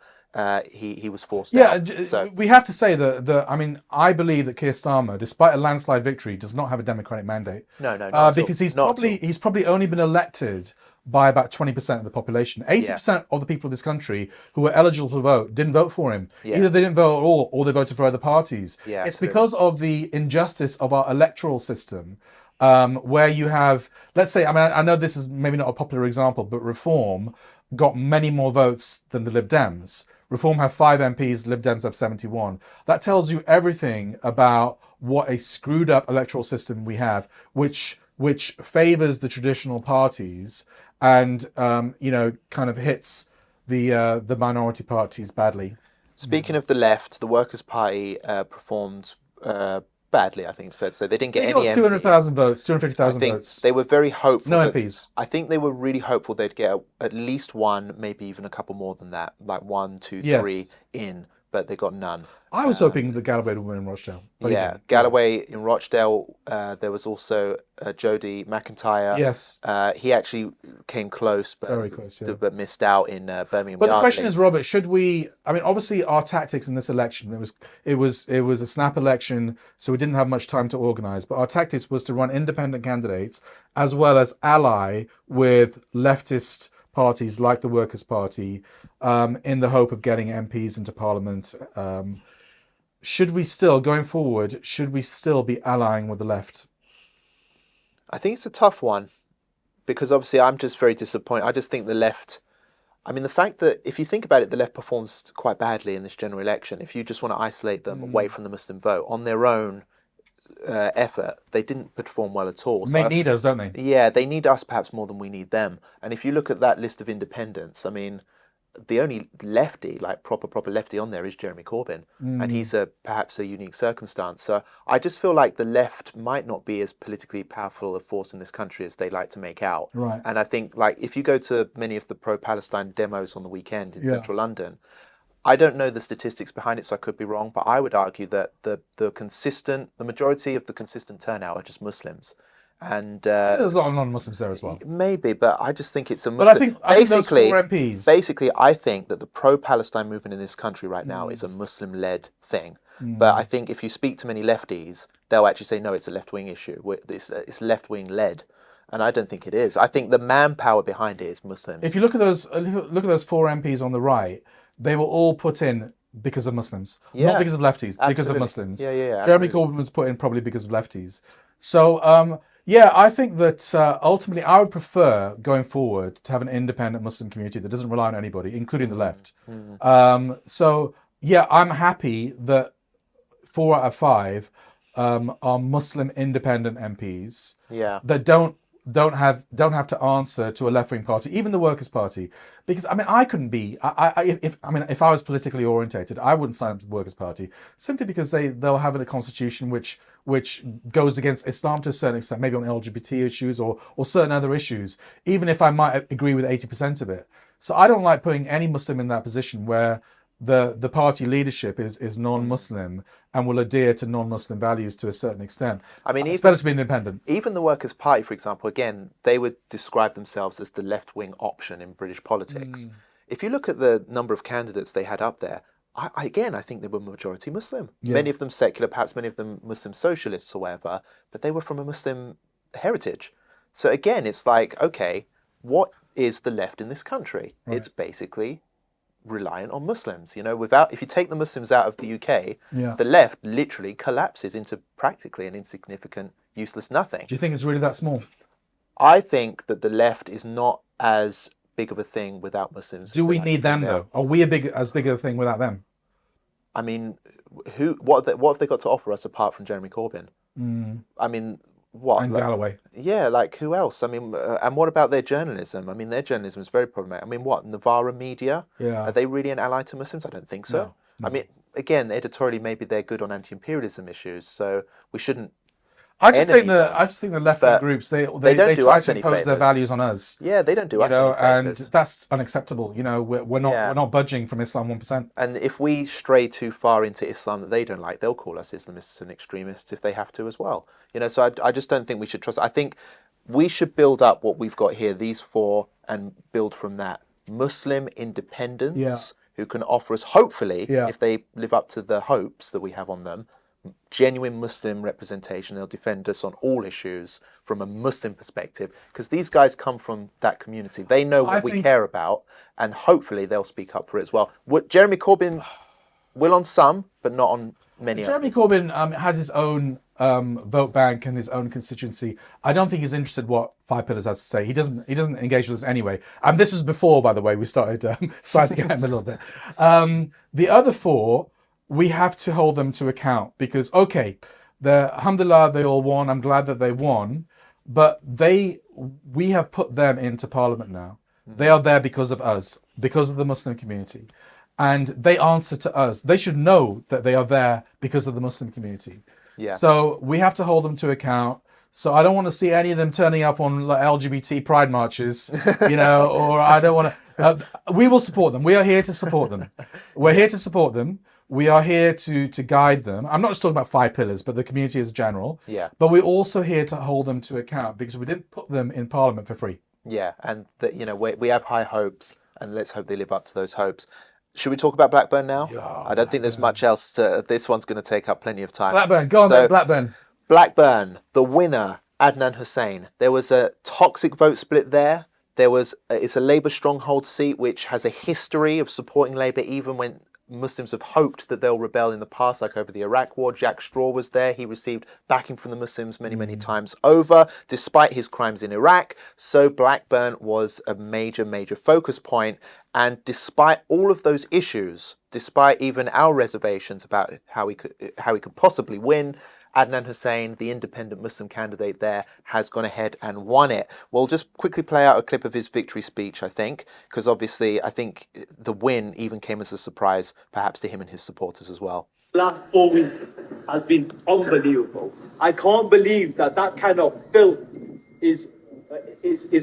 He was forced out. So we have to say that I mean, I believe that Keir Starmer, despite a landslide victory, does not have a democratic mandate. No, not because he's probably only been elected by about 20% of the population. 80% of the people of this country who were eligible to vote didn't vote for him. Either they didn't vote at all or they voted for other parties. It's because of the injustice of our electoral system, where you have, let's say, I mean, I know this is maybe not a popular example, but Reform got many more votes than the Lib Dems. Reform have 5 MPs, Lib Dems have 71. That tells you everything about what a screwed up electoral system we have, which favours the traditional parties and kind of hits the minority parties badly. Speaking of the left, the Workers' Party performed badly, I think it's fair to say. They didn't get any MPs. 200,000 votes, 250,000 votes. They were very hopeful. No MPs. I think they were really hopeful they'd get at least one, maybe even a couple more than that, like 1, 2, 3 in, but they got none. I was hoping that Galloway would win in Rochdale. Galloway in Rochdale. There was also Jody McIntyre. Yes. He actually came close, but very close, but missed out in Birmingham. But the question is, Robert, should we? I mean, obviously, our tactics in this election, it was a snap election, so we didn't have much time to organise. But our tactics was to run independent candidates as well as ally with leftist parties like the Workers' Party, in the hope of getting MPs into Parliament. Should we still, going forward, be allying with the left? I think it's a tough one, because obviously I'm just very disappointed. I just think the left, I mean, the fact that if you think about it, the left performs quite badly in this general election. If you just want to isolate them away from the Muslim vote on their own effort, they didn't perform well at all. They need us, don't they? Yeah, they need us perhaps more than we need them. And if you look at that list of independents, I mean, the only lefty, like proper lefty on there is Jeremy Corbyn, and he's perhaps a unique circumstance. So I just feel like the left might not be as politically powerful a force in this country as they like to make out. Right. And I think, like, if you go to many of the pro-Palestine demos on the weekend in central London, I don't know the statistics behind it, so I could be wrong, but I would argue that the majority of the consistent turnout are just Muslims. And there's a lot of non-Muslims there as well. Maybe, but I just think it's a Muslim. But I think those 4 MPs. Basically, I think that the pro-Palestine movement in this country right now is a Muslim-led thing. But I think if you speak to many lefties, they'll actually say, no, it's a left-wing issue. It's left-wing led. And I don't think it is. I think the manpower behind it is Muslims. If you look at those 4 MPs on the right, they were all put in because of Muslims, Yeah, not because of lefties, because of absolutely. Muslims. Yeah, yeah, Jeremy absolutely. Corbyn was put in probably because of lefties. So, yeah, I think that ultimately I would prefer going forward to have an independent Muslim community that doesn't rely on anybody, including the left. So, yeah, I'm happy that 4 out of 5 are Muslim independent MPs Yeah. that don't have to answer to a left wing party, even the Workers' Party, because I mean I couldn't be if I was politically orientated, I wouldn't sign up to the Workers' Party simply because they'll have a constitution which goes against Islam to a certain extent, maybe on LGBT issues or certain other issues, even if I might agree with 80% of it. So I don't like putting any Muslim in that position where the party leadership is non-Muslim and will adhere to non-Muslim values to a certain extent. I mean, It's better to be independent. Even the Workers' Party, for example, again, they would describe themselves as the left-wing option in British politics. If you look at the number of candidates they had up there, I think they were majority Muslim. Yeah. Many of them secular, perhaps many of them Muslim socialists or whatever, but they were from a Muslim heritage. So again, it's like, okay, what is the left in this country? Right. It's basically reliant on Muslims. You know, if you take the Muslims out of the UK, Yeah. the left literally collapses into practically an insignificant, useless nothing. Do you think it's really that small? I think that the left is not as big of a thing without Muslims. Do we need them though? Are we as big a thing without them? I mean, what have they got to offer us apart from Jeremy Corbyn? I mean, what? And Galloway. Yeah, like who else? I mean, and what about their journalism? I mean, their journalism is very problematic. I mean, what, Novara Media? Yeah. Are they really an ally to Muslims? I don't think so. No. I mean, again, editorially, maybe they're good on anti-imperialism issues, so we shouldn't. I just think the left wing but groups they don't do try us to any impose their favours. values on us. Yeah, they don't do You us know, any and favours. that's unacceptable. You know, we're not budging from Islam 1%. And if we stray too far into Islam that they don't like, they'll call us Islamists and extremists if they have to as well. You know, so I just don't think we should trust. I think we should build up what we've got here, these 4, and build from that. Muslim independence who can offer us, hopefully, if they live up to the hopes that we have on them, genuine Muslim representation. They'll defend us on all issues from a Muslim perspective, because these guys come from that community. They know what we care about, and hopefully they'll speak up for it as well. Jeremy Corbyn will on some, but not on many Jeremy others. Corbyn has his own vote bank and his own constituency. I don't think he's interested what 5 Pillars has to say. He doesn't engage with us anyway. This was before, by the way, we started sliding at him a little bit. The other 4, we have to hold them to account because, okay, alhamdulillah, they all won. I'm glad that they won, but we have put them into Parliament now. They are there because of us, because of the Muslim community. And they answer to us. They should know that they are there because of the Muslim community. Yeah. So we have to hold them to account. So I don't want to see any of them turning up on like, LGBT pride marches, you know, or I don't want to. We will support them. We are here to support them. We're here to support them. We are here to guide them. I'm not just talking about 5 Pillars, but the community as general. Yeah. But we're also here to hold them to account because we didn't put them in Parliament for free. Yeah, and you know, we have high hopes, and let's hope they live up to those hopes. Should we talk about Blackburn now? Yeah, I don't think there's much else this one's going to take up plenty of time. Blackburn, go on then, Blackburn. Blackburn, the winner, Adnan Hussain. There was a toxic vote split there. It's a Labour stronghold seat which has a history of supporting Labour even when Muslims have hoped that they'll rebel in the past, like over the Iraq War. Jack Straw was there. He received backing from the Muslims many times over, despite his crimes in Iraq. So Blackburn was a major focus point. And despite all of those issues, despite even our reservations about how he could possibly win, Adnan Hussain, the independent Muslim candidate there, has gone ahead and won it. We'll just quickly play out a clip of his victory speech, I think, because obviously I think the win even came as a surprise, perhaps to him and his supporters as well. Last 4 weeks has been unbelievable. I can't believe that kind of filth is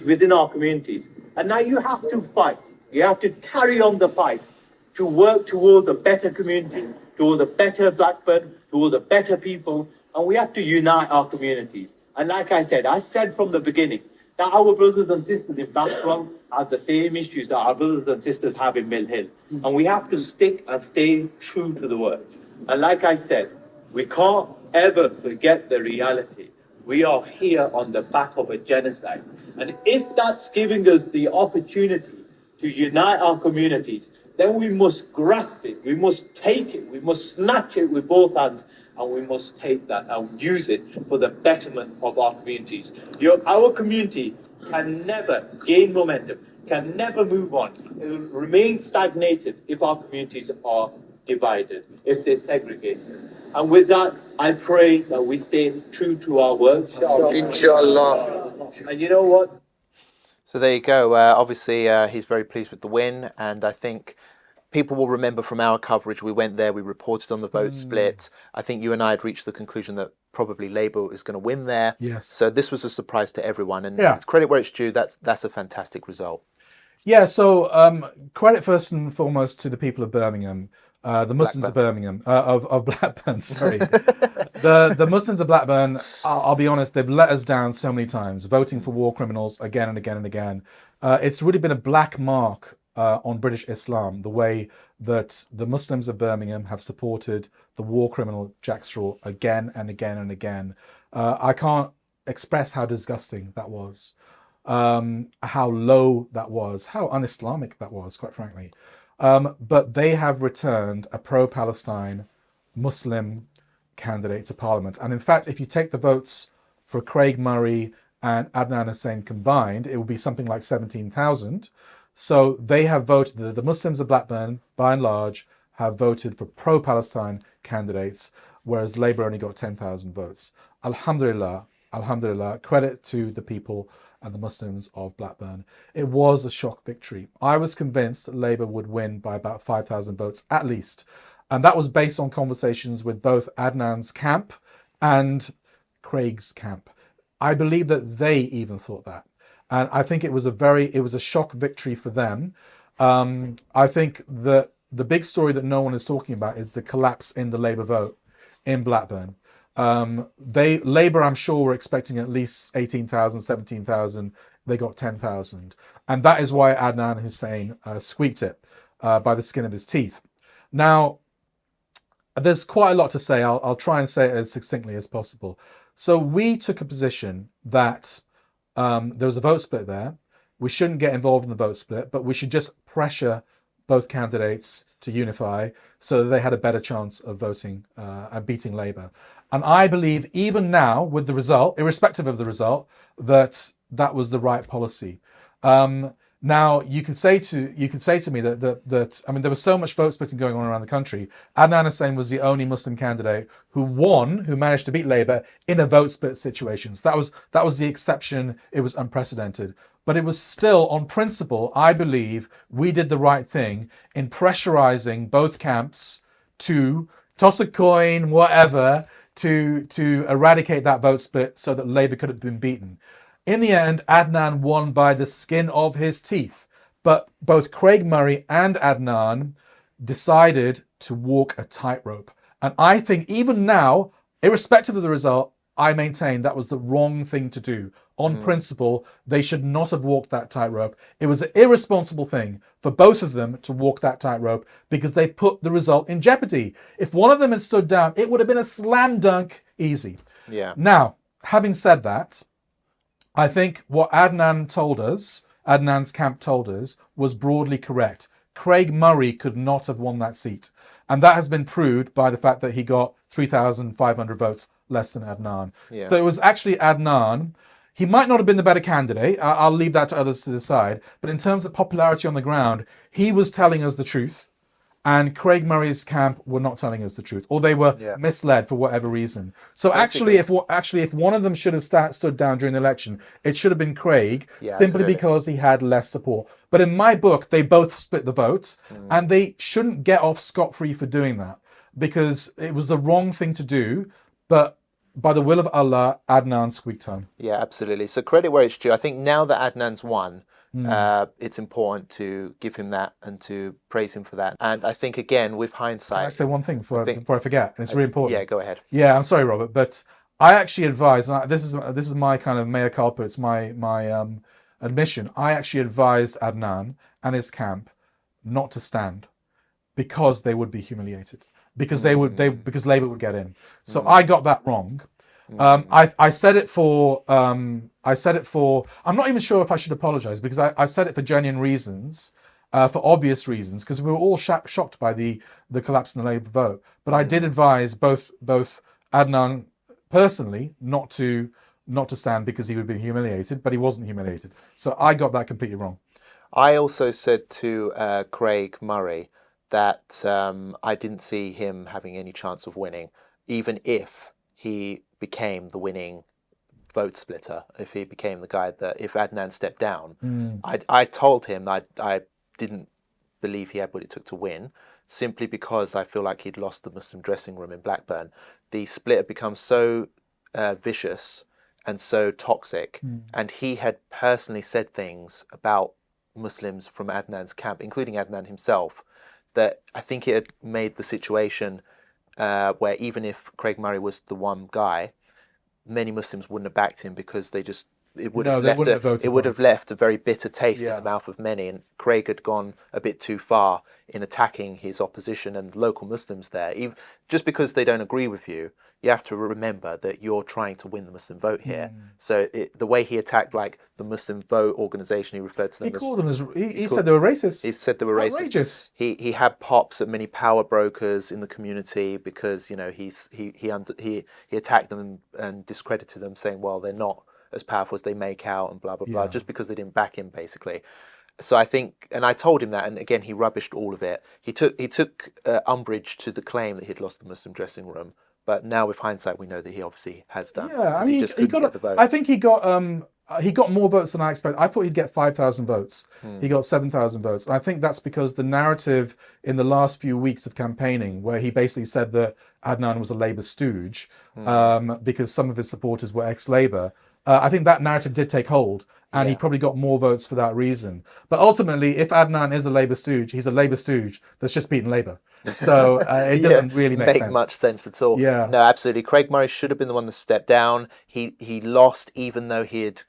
within our communities. And now you have to fight. You have to carry on the fight to work towards a better community, towards a better Blackburn, towards a better people. And we have to unite our communities. And like I said from the beginning, that our brothers and sisters in Blackburn have the same issues that our brothers and sisters have in Mill Hill. And we have to stick and stay true to the word. And like I said, we can't ever forget the reality. We are here on the back of a genocide. And if that's giving us the opportunity to unite our communities, then we must grasp it, we must take it, we must snatch it with both hands, and we must take that and use it for the betterment of our communities. Our community can never gain momentum, can never move on. It will remain stagnated if our communities are divided, if they're segregated. And with that, I pray that we stay true to our word. Inshallah. And you know what? So there you go. Obviously, he's very pleased with the win, and I think people will remember from our coverage, we went there, we reported on the vote split. I think you and I had reached the conclusion that probably Labour is going to win there. Yes. So this was a surprise to everyone, and Yeah. credit where it's due. That's a fantastic result. Yeah, so credit first and foremost to the people of Birmingham, the Muslims of Birmingham, of Blackburn, sorry. the Muslims of Blackburn, I'll be honest, they've let us down so many times, voting for war criminals again and again and again. It's really been a black mark on British Islam, the way that the Muslims of Birmingham have supported the war criminal Jack Straw again and again and again. I can't express how disgusting that was. How low that was, how un-Islamic that was, quite frankly. But they have returned a pro-Palestine Muslim candidate to Parliament. And in fact, if you take the votes for Craig Murray and Adnan Hussain combined, it will be something like 17,000. So they have voted, the Muslims of Blackburn, by and large, have voted for pro-Palestine candidates, whereas Labour only got 10,000 votes. Alhamdulillah, alhamdulillah, credit to the people and the Muslims of Blackburn. It was a shock victory. I was convinced that Labour would win by about 5,000 votes at least. And that was based on conversations with both Adnan's camp and Craig's camp. I believe that they even thought that. And I think it was a shock victory for them. I think that the big story that no one is talking about is the collapse in the Labour vote in Blackburn. Labour, I'm sure, were expecting at least 18,000, 17,000. They got 10,000. And that is why Adnan Hussain squeaked it by the skin of his teeth. Now, there's quite a lot to say. I'll try and say it as succinctly as possible. So we took a position that there was a vote split there. We shouldn't get involved in the vote split, but we should just pressure both candidates to unify so that they had a better chance of voting and beating Labour. And I believe even now, with the result, irrespective of the result, that was the right policy. Now you can say to me that I mean, there was so much vote splitting going on around the country. Adnan Hussain was the only Muslim candidate who managed to beat Labour in a vote split situation. So that was the exception. It was unprecedented. But it was still, on principle, I believe we did the right thing in pressurizing both camps to toss a coin, whatever, to eradicate that vote split so that Labour could have been beaten. In the end, Adnan won by the skin of his teeth. But both Craig Murray and Adnan decided to walk a tightrope. And I think even now, irrespective of the result, I maintain that was the wrong thing to do. On principle, they should not have walked that tightrope. It was an irresponsible thing for both of them to walk that tightrope because they put the result in jeopardy. If one of them had stood down, it would have been a slam dunk easy. Yeah. Now, having said that, I think what Adnan's camp told us, was broadly correct. Craig Murray could not have won that seat. And that has been proved by the fact that he got 3,500 votes less than Adnan. Yeah. So it was actually Adnan. He might not have been the better candidate. I'll leave that to others to decide. But in terms of popularity on the ground, he was telling us the truth. And Craig Murray's camp were not telling us the truth, or they were misled for whatever reason. So actually, if one of them should have stood down during the election, it should have been Craig, simply because he had less support. But in my book, they both split the vote, and they shouldn't get off scot-free for doing that, because it was the wrong thing to do. But by the will of Allah, Adnan squeaked home. Yeah, absolutely. So credit where it's due. I think now that Adnan's won, it's important to give him that and to praise him for that. And I think, again, with hindsight... Can I say one thing before I forget? And it's really important. Yeah, go ahead. Yeah, I'm sorry, Robert, but I actually advised, and this is my kind of mea culpa, it's my admission. I actually advised Adnan and his camp not to stand because they would be humiliated. Because because Labour would get in. So I got that wrong. I said it for I'm not even sure if I should apologise, because I said it for genuine reasons, for obvious reasons, because we were all shocked by the collapse in the Labour vote. But I did advise both Adnan personally not to stand because he would be humiliated, but he wasn't humiliated. So I got that completely wrong. I also said to Craig Murray that I didn't see him having any chance of winning, even if he became the winning vote splitter, if he became the guy that, if Adnan stepped down. I told him I didn't believe he had what it took to win, simply because I feel like he'd lost the Muslim dressing room in Blackburn. The split had become so vicious and so toxic, and he had personally said things about Muslims from Adnan's camp, including Adnan himself, that I think it had made the situation where even if Craig Murray was the one guy, many Muslims wouldn't have backed him, because it would have left a very bitter taste in the mouth of many. And Craig had gone a bit too far in attacking his opposition and local Muslims there. Just because they don't agree with you, you have to remember that you're trying to win the Muslim vote here. So the way he attacked, like, the Muslim vote organization, he referred to them as... Called them as... He said they were racist. He said they were racist. He had pops at many power brokers in the community because, you know, he attacked them and discredited them, saying, well, they're not as powerful as they make out and blah, blah, blah, just because they didn't back him, basically. So I think, and I told him that, and again, he rubbished all of it. He took umbrage to the claim that he'd lost the Muslim dressing room. But now, with hindsight, we know that he obviously has done. Yeah, I mean, he just couldn't get the vote. I think he got more votes than I expected. I thought he'd get 5,000 votes. He got 7,000 votes. And I think that's because the narrative in the last few weeks of campaigning, where he basically said that Adnan was a Labour stooge because some of his supporters were ex-Labour, I think that narrative did take hold, and he probably got more votes for that reason. But ultimately, if Adnan is a Labour stooge, he's a Labour stooge that's just beaten Labour. So it doesn't really make sense. Much sense at all. Yeah. No, absolutely. Craig Murray should have been the one that stepped down. He lost, even though he had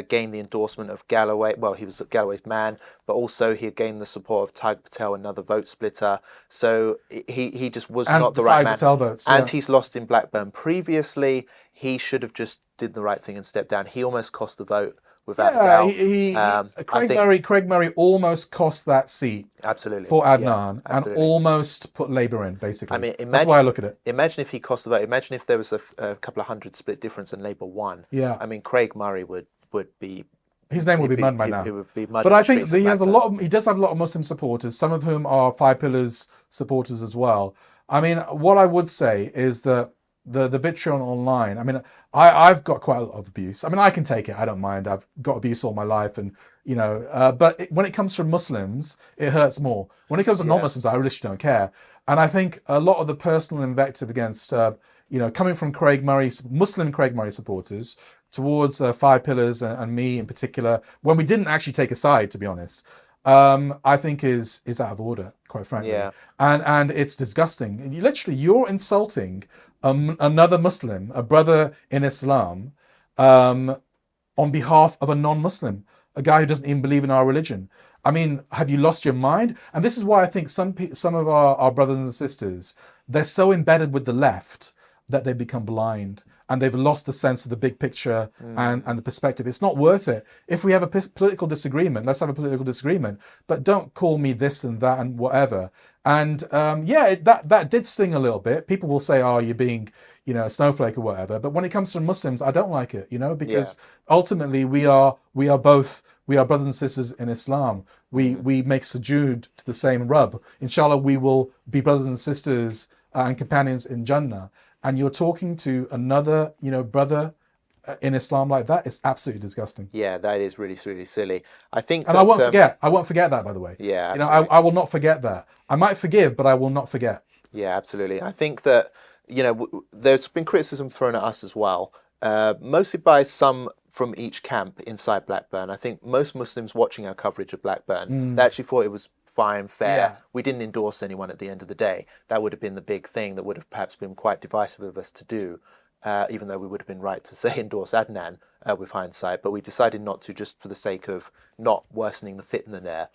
gained the endorsement of Galloway. Well, he was Galloway's man, but also he had gained the support of Tiger Patel, another vote splitter. So he just was not the right man. Patel votes, and he's lost in Blackburn previously. He should have just did the right thing and stepped down. He almost cost the vote. Without doubt. Craig Murray almost cost that seat for Adnan and almost put Labour in, basically. I mean, that's why I look at it. Imagine if he cost the vote. Imagine if there was a couple of hundred split difference and Labour won. Yeah. I mean, Craig Murray would be... His name would be mud by now. He would be mud. But I think he has he does have a lot of Muslim supporters, some of whom are Five Pillars supporters as well. I mean, what I would say is that the vitriol online, I mean, I've got quite a lot of abuse. I mean, I can take it. I don't mind. I've got abuse all my life, and you know. But when it comes from Muslims, it hurts more. When it comes to non-Muslims, I really don't care. And I think a lot of the personal invective against, coming from Muslim Craig Murray supporters towards Five Pillars and me in particular, when we didn't actually take a side, to be honest, I think is out of order, quite frankly. Yeah. And it's disgusting. And you're insulting another Muslim, a brother in Islam, on behalf of a non-Muslim, a guy who doesn't even believe in our religion. I mean, have you lost your mind? And this is why I think some of our brothers and sisters, they're so embedded with the left that they become blind, and they've lost the sense of the big picture and the perspective. It's not worth it. If we have a political disagreement, let's have a political disagreement, but don't call me this and that and whatever. And that did sting a little bit. People will say, oh, you're being, a snowflake or whatever. But when it comes to Muslims, I don't like it, because ultimately we are brothers and sisters in Islam. We make sujood to the same Rabb. Inshallah, we will be brothers and sisters and companions in Jannah. And you're talking to another, brother in Islam like that. It's absolutely disgusting. Yeah, that is really, really silly. I think, and I won't forget. I won't forget that, by the way. Yeah, I will not forget that. I might forgive, but I will not forget. Yeah, absolutely. I think that there's been criticism thrown at us as well, mostly by some from each camp inside Blackburn. I think most Muslims watching our coverage of Blackburn, they actually thought it was fine, fair. Yeah. We didn't endorse anyone at the end of the day. That would have been the big thing that would have perhaps been quite divisive of us to do, even though we would have been right to say endorse Adnan with hindsight, but we decided not to, just for the sake of not worsening the fitna there.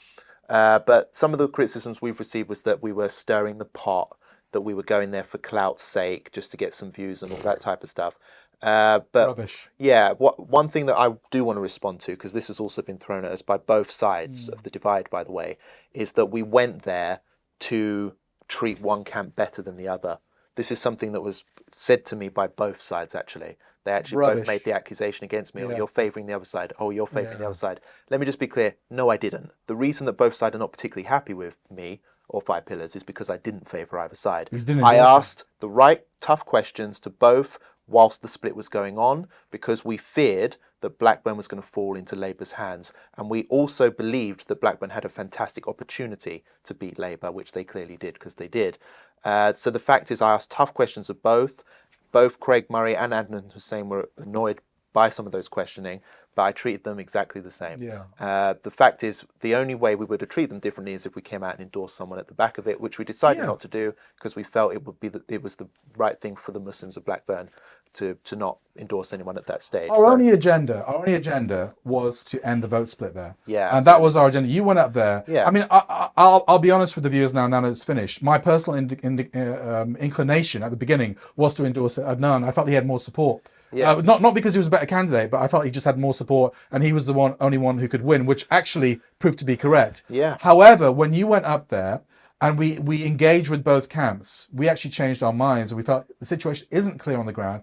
But some of the criticisms we've received was that we were stirring the pot, that we were going there for clout's sake, just to get some views and all that type of stuff. But Rubbish. yeah, one thing that I do want to respond to, because this has also been thrown at us by both sides of the divide, by the way, is that we went there to treat one camp better than the other. This is something that was said to me by both sides, actually. They actually both Rubbish. made the accusation against me, oh, Yeah. you're favouring the other side, oh, you're favouring the Yeah. other side. Let me just be clear, no, I didn't. The reason that both sides are not particularly happy with me or Five Pillars is because I didn't favour either side. You didn't I endorse it. asked the right tough questions to both whilst the split was going on, because we feared that Blackburn was going to fall into Labour's hands. And we also believed that Blackburn had a fantastic opportunity to beat Labour, which they clearly did, because they did. So the fact is, I asked tough questions of both. Both Craig Murray and Adnan Hussain were annoyed by some of those questioning, but I treated them exactly the same. Yeah. The fact is, the only way we would have treated them differently is if we came out and endorsed someone at the back of it, which we decided Yeah. not to do because we felt it was the right thing for the Muslims of Blackburn to not endorse anyone at that stage. Our only agenda was to end the vote split there. Yeah, and that was our agenda. You went up there. Yeah. I mean, I'll be honest with the viewers now that it's finished. My personal inclination at the beginning was to endorse Adnan. I felt he had more support. Yeah. Not because he was a better candidate, but I felt he just had more support, and he was the only one who could win, which actually proved to be correct. Yeah. However, when you went up there and we engaged with both camps, we actually changed our minds, and we felt the situation isn't clear on the ground.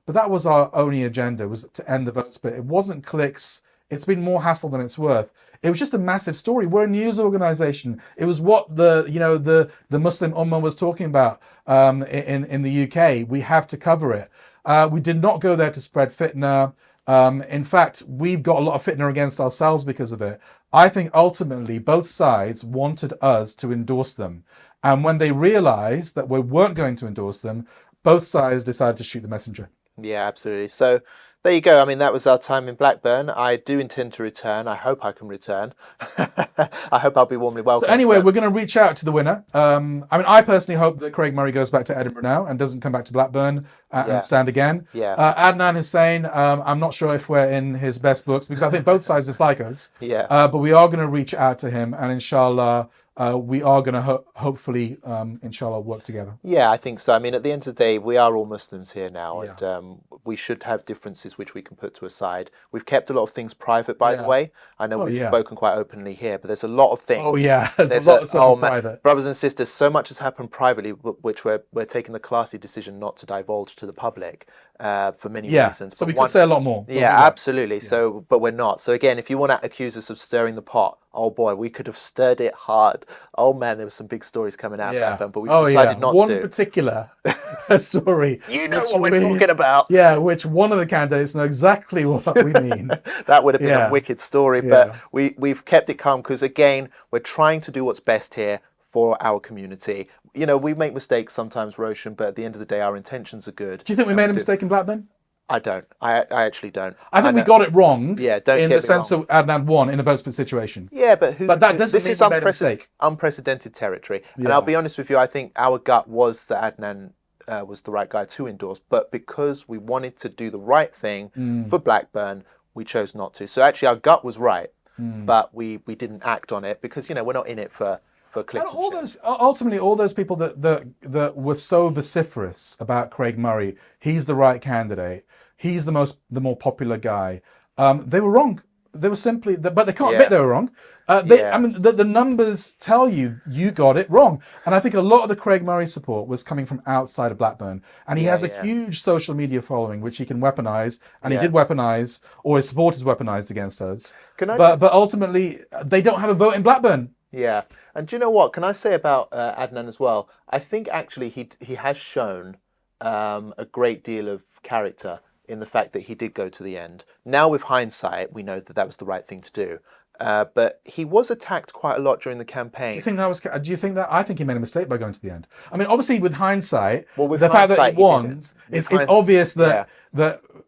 But that was our only agenda, was to end the vote split. It wasn't clicks. It's been more hassle than it's worth. It was just a massive story. We're a news organization. It was what the Muslim Ummah was talking about in the UK. We have to cover it. We did not go there to spread fitna. In fact, we've got a lot of fitna against ourselves because of it. I think ultimately both sides wanted us to endorse them. And when they realized that we weren't going to endorse them, both sides decided to shoot the messenger. Yeah, absolutely. So there you go. I mean, that was our time in Blackburn. I do intend to return. I hope I can return. I hope I'll be warmly welcomed. So anyway, we're going to reach out to the winner. I mean, I personally hope that Craig Murray goes back to Edinburgh now and doesn't come back to Blackburn and stand again. Yeah. Adnan Hussain, I'm not sure if we're in his best books because I think both sides dislike us. Yeah. But we are going to reach out to him, and inshallah, we are going to hopefully, inshallah, work together. Yeah, I think so. I mean, at the end of the day, we are all Muslims here now, Yeah. and we should have differences which we can put to a side. We've kept a lot of things private, by the way. I know we've spoken quite openly here, but there's a lot of things. Oh yeah, there's a lot of stuff private. Brothers and sisters, so much has happened privately, which we're taking the classy decision not to divulge to the public for many reasons. So But we could say a lot more. Yeah, absolutely. Yeah. So, but we're not. So again, if you want to accuse us of stirring the pot, oh boy, we could have stirred it hard. Oh man, there were some big stories coming out of that, but we decided not to. One particular story. You know what we're talking about. Yeah, which one of the candidates know exactly what we mean. That would have been a wicked story, Yeah. but we've kept it calm because again, we're trying to do what's best here for our community. You know, we make mistakes sometimes, Roshan, but at the end of the day, our intentions are good. Do you think we made a mistake in Blackburn? I don't. I actually don't. I think we got it wrong. Yeah, don't in get the me sense wrong. that Adnan won in a vote split situation. Yeah, but But that doesn't mean we made a mistake. Unprecedented territory. And Yeah. I'll be honest with you, I think our gut was that Adnan was the right guy to endorse, but because we wanted to do the right thing for Blackburn, we chose not to. So actually, our gut was right, but we didn't act on it because we're not in it for clicks. And ultimately, all those people that were so vociferous about Craig Murray, he's the right candidate, he's the more popular guy. They were wrong. They were simply, but they can't admit they were wrong. I mean, the numbers tell you got it wrong. And I think a lot of the Craig Murray support was coming from outside of Blackburn. And he has a huge social media following, which he can weaponize. And he did weaponize, or his supporters weaponized against us. But ultimately, they don't have a vote in Blackburn. Yeah. And do you know what? Can I say about Adnan as well? I think actually he has shown a great deal of character in the fact that he did go to the end. Now with hindsight, we know that was the right thing to do. But he was attacked quite a lot during the campaign. Do you think that was? Do you think that? I think he made a mistake by going to the end. I mean, obviously, with hindsight, the fact that he won, it's obvious that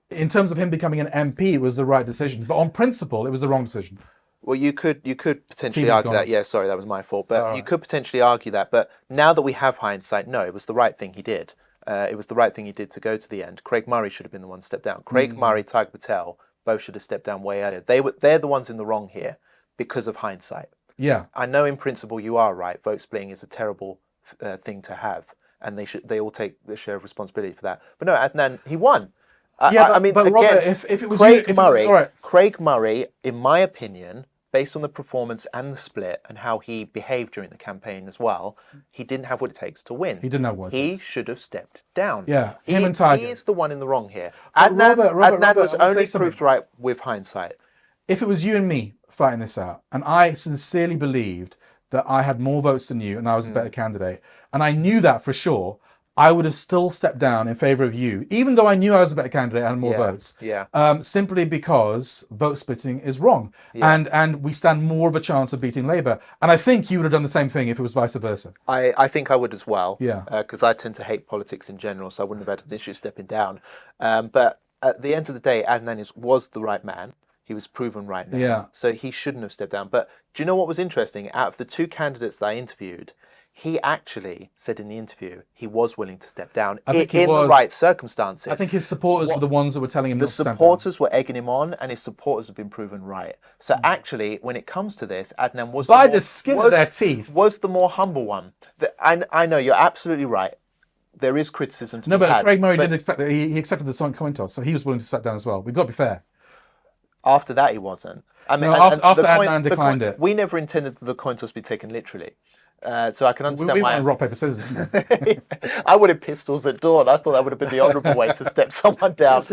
in terms of him becoming an MP, it was the right decision. But on principle, it was the wrong decision. Well, you could potentially argue that. Yeah, sorry, that was my fault. But you could potentially argue that. But now that we have hindsight, no, it was the right thing he did. It was the right thing he did to go to the end. Craig Murray should have been the one to step down. Craig Murray, Tiger Patel, both should have stepped down way earlier. They're the ones in the wrong here because of hindsight. Yeah. I know in principle you are right. Vote splitting is a terrible thing to have, and they all take their share of responsibility for that. But no, Adnan, he won. I mean, but again, Robert, if it was you, if it was, all right. Craig Murray, in my opinion, based on the performance and the split and how he behaved during the campaign as well, he didn't have what it takes to win. He didn't have what it He takes. should have stepped down. Yeah, him and Tiger. He's the one in the wrong here. But Adnan was I wanna only say something. proved right with hindsight. If it was you and me fighting this out, and I sincerely believed that I had more votes than you and I was a better candidate, and I knew that for sure, I would have still stepped down in favour of you, even though I knew I was a better candidate and had more votes. Yeah. Simply because vote splitting is wrong, and we stand more of a chance of beating Labour. And I think you would have done the same thing if it was vice versa. I think I would as well. Yeah. Because I tend to hate politics in general, so I wouldn't have had an issue stepping down. But at the end of the day, Adnan was the right man. He was proven right now. Yeah. So he shouldn't have stepped down. But do you know what was interesting? Out of the two candidates that I interviewed, he actually said in the interview he was willing to step down in the right circumstances. I think his supporters were the ones that were telling him not to step down. The supporters were egging him on, and his supporters have been proven right. So actually, when it comes to this, Adnan was by the skin of their teeth. Was the more humble one. I know you're absolutely right. There is criticism to be had. No, but Craig Murray didn't expect that. He accepted the coin toss, so he was willing to step down as well. We've got to be fair. After that, he wasn't. I mean, no, after Adnan declined it. We never intended the coin toss to be taken literally. So I can understand we why. went rock, paper, scissors. I would have pistols at dawn. I thought that would have been the honourable way to step someone down.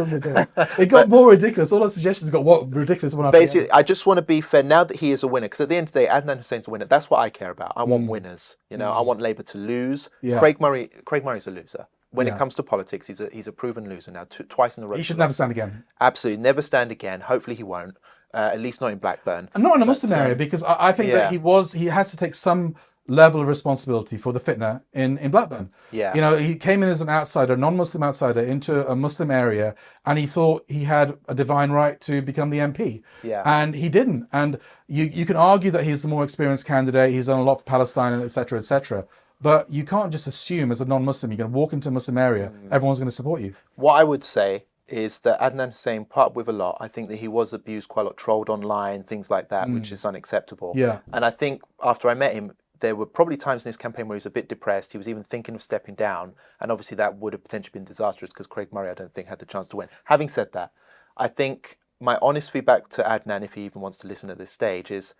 It got more ridiculous. All our suggestions got ridiculous one after basically, I just want to be fair now that he is a winner, because at the end of the day, Adnan Hussein's a winner. That's what I care about. I want winners. You know, I want Labour to lose. Yeah. Craig Murray's a loser. When it comes to politics, he's a proven loser now, twice in a row. He should never stand again. Absolutely, never stand again. Hopefully he won't. At least not in Blackburn. And not in a Muslim area, because I think that he has to take some level of responsibility for the fitna in Blackburn. Yeah. You know, he came in as an outsider, non-Muslim outsider, into a Muslim area, and he thought he had a divine right to become the MP. Yeah. And he didn't. And you can argue that he's the more experienced candidate, he's done a lot for Palestine, and etc., etc. But you can't just assume as a non-Muslim, you're going to walk into a Muslim area, everyone's going to support you. What I would say is that Adnan Hussain put up with a lot. I think that he was abused quite a lot, trolled online, things like that, which is unacceptable. Yeah. And I think after I met him, there were probably times in his campaign where he was a bit depressed. He was even thinking of stepping down. And obviously that would have potentially been disastrous because Craig Murray, I don't think, had the chance to win. Having said that, I think my honest feedback to Adnan, if he even wants to listen at this stage, is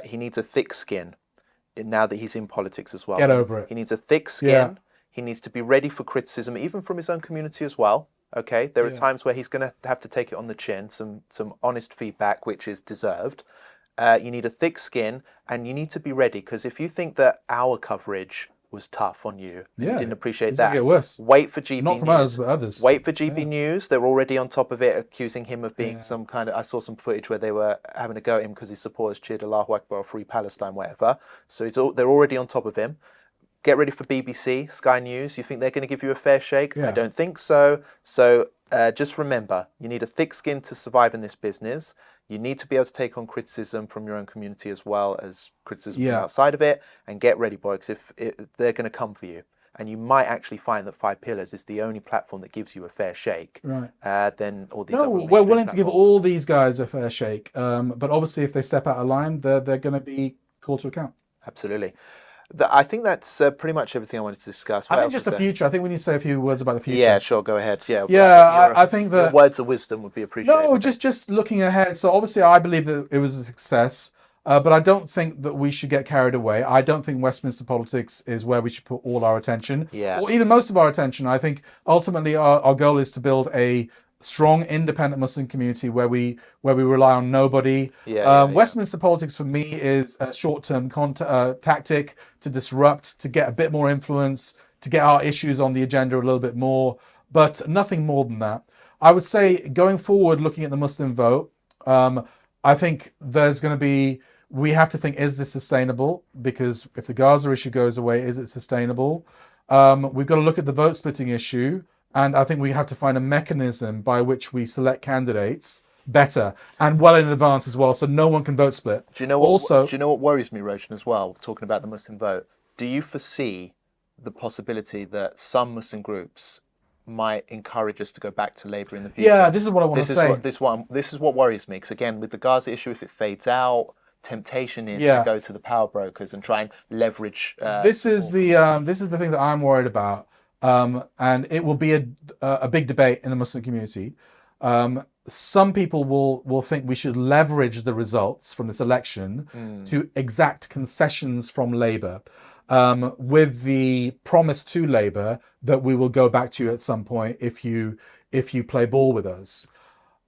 he needs a thick skin now that he's in politics as well. Get over it. He needs a thick skin. Yeah. He needs to be ready for criticism, even from his own community as well. Okay, there are times where he's going to have to take it on the chin, some honest feedback, which is deserved. You need a thick skin, and you need to be ready, because if you think that our coverage was tough on you, and you didn't appreciate that, get worse. Wait for GB Not from News. us, but others. Wait for GB News. They're already on top of it, accusing him of being some kind of... I saw some footage where they were having a go at him because his supporters cheered Allahu Akbar or Free Palestine, whatever. So they're already on top of him. Get ready for BBC, Sky News. You think they're going to give you a fair shake? I don't think so. So just remember, you need a thick skin to survive in this business. You need to be able to take on criticism from your own community as well as criticism from outside of it. And get ready, boy, because they're going to come for you. And you might actually find that 5 Pillars is the only platform that gives you a fair shake. Right. Then all these other we're willing to give platforms. all these guys a fair shake. But obviously, if they step out of line, they're going to be called to account. Absolutely. I think that's pretty much everything I wanted to discuss. I think just the future. I think we need to say a few words about the future. Yeah, sure. Go ahead. Yeah. I think that words of wisdom would be appreciated. No, just looking ahead. So obviously, I believe that it was a success, but I don't think that we should get carried away. I don't think Westminster politics is where we should put all our attention, or even most of our attention. I think ultimately our goal is to build a strong, independent Muslim community where we rely on nobody. Westminster politics for me is a short-term tactic to disrupt, to get a bit more influence, to get our issues on the agenda a little bit more, but nothing more than that. I would say going forward, looking at the Muslim vote, I think there's going to be, we have to think, is this sustainable? Because if the Gaza issue goes away, is it sustainable? We've got to look at the vote splitting issue. And I think we have to find a mechanism by which we select candidates better and well in advance as well, so no one can vote split. Do you know what worries me, Roshan, as well, talking about the Muslim vote? Do you foresee the possibility that some Muslim groups might encourage us to go back to Labour in the future? Yeah, this is what I want to say. This is what worries me, because again, with the Gaza issue, if it fades out, temptation is to go to the power brokers and try and leverage. This is the thing that I'm worried about. and it will be a big debate in the Muslim community. Some people will think we should leverage the results from this election to exact concessions from Labour, with the promise to Labour that we will go back to you at some point if you play ball with us.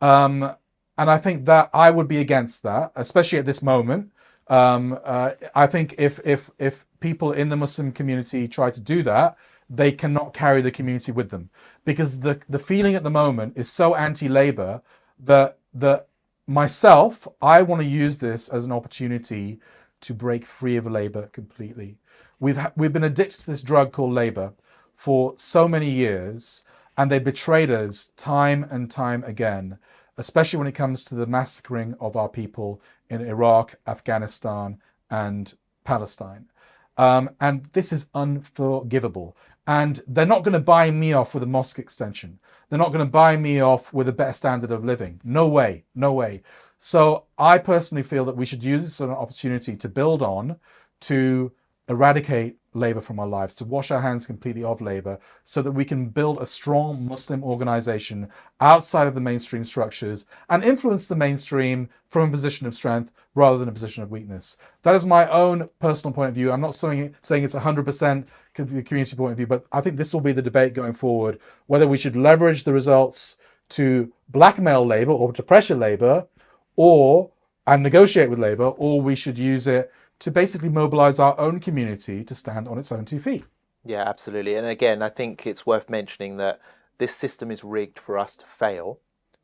And I think that I would be against that, especially at this moment. I think if people in the Muslim community try to do that, they cannot carry the community with them, because the feeling at the moment is so anti-Labour that myself, I want to use this as an opportunity to break free of Labour completely. We've been addicted to this drug called Labour for so many years, and they betrayed us time and time again, especially when it comes to the massacring of our people in Iraq, Afghanistan, and Palestine. And this is unforgivable. And they're not going to buy me off with a mosque extension. They're not going to buy me off with a better standard of living. No way, no way. So I personally feel that we should use this as an opportunity to build on, to eradicate Labour from our lives, to wash our hands completely of Labour, so that we can build a strong Muslim organisation outside of the mainstream structures and influence the mainstream from a position of strength rather than a position of weakness. That is my own personal point of view. I'm not saying it's 100% the community point of view, but I think this will be the debate going forward, whether we should leverage the results to blackmail Labour or to pressure Labour and negotiate with Labour, or we should use it to basically mobilise our own community to stand on its own 2 feet. Yeah, absolutely. And again, I think it's worth mentioning that this system is rigged for us to fail,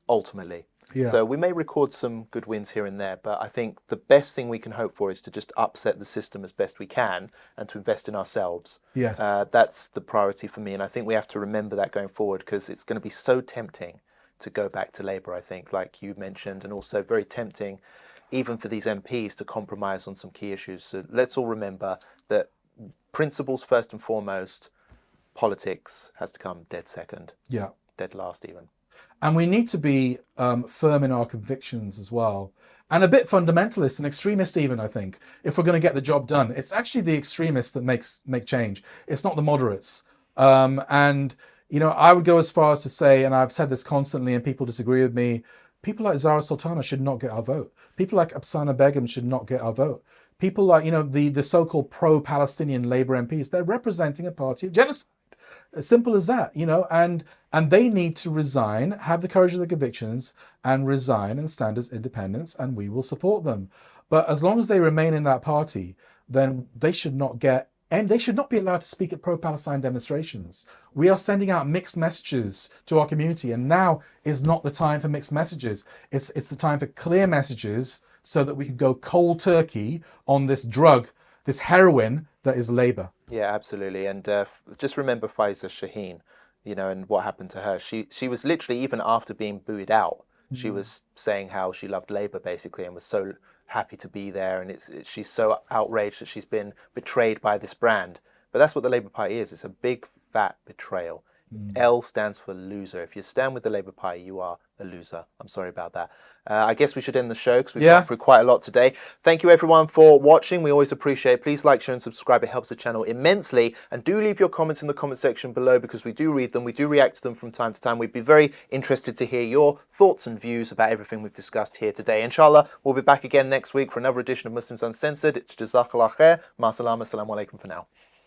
ultimately. Yeah. So we may record some good wins here and there, but I think the best thing we can hope for is to just upset the system as best we can and to invest in ourselves. Yes. That's the priority for me. And I think we have to remember that going forward, because it's going to be so tempting to go back to Labour, I think, like you mentioned, and also very tempting even for these MPs to compromise on some key issues. So let's all remember that principles first and foremost, politics has to come dead second. Yeah. Dead last even. And we need to be firm in our convictions as well. And a bit fundamentalist and extremist even, I think, if we're going to get the job done. It's actually the extremists that make change. It's not the moderates. And, you know, I would go as far as to say, and I've said this constantly and people disagree with me, people like Zara Sultana should not get our vote. People like Afsana Begum should not get our vote. People like, you know, the so-called pro-Palestinian Labour MPs, they're representing a party of genocide. As simple as that, you know, and they need to resign, have the courage of their convictions and resign and stand as independents, and we will support them. But as long as they remain in that party, then they should not get, and they should not be allowed to speak at pro-Palestine demonstrations. We are sending out mixed messages to our community, and now is not the time for mixed messages. It's the time for clear messages so that we can go cold turkey on this drug, this heroin that is Labour. Yeah, absolutely. And just remember Faiza Shaheen, you know, and what happened to her. She was literally, even after being booed out, she was saying how she loved Labour basically and was so happy to be there, and she's so outraged that she's been betrayed by this brand. But that's what the Labour Party is. It's a big fat betrayal. L stands for loser. If you stand with the Labour Party, you are a loser. I'm sorry about that. I guess we should end the show because we've gone through quite a lot today. Thank you everyone for watching. We always appreciate it. Please like, share and subscribe. It helps the channel immensely. And do leave your comments in the comment section below, because we do read them. We do react to them from time to time. We'd be very interested to hear your thoughts and views about everything we've discussed here today. Inshallah, we'll be back again next week for another edition of Muslims Uncensored. It's Jazakallah khair. Ma salama. Assalamu alaikum for now.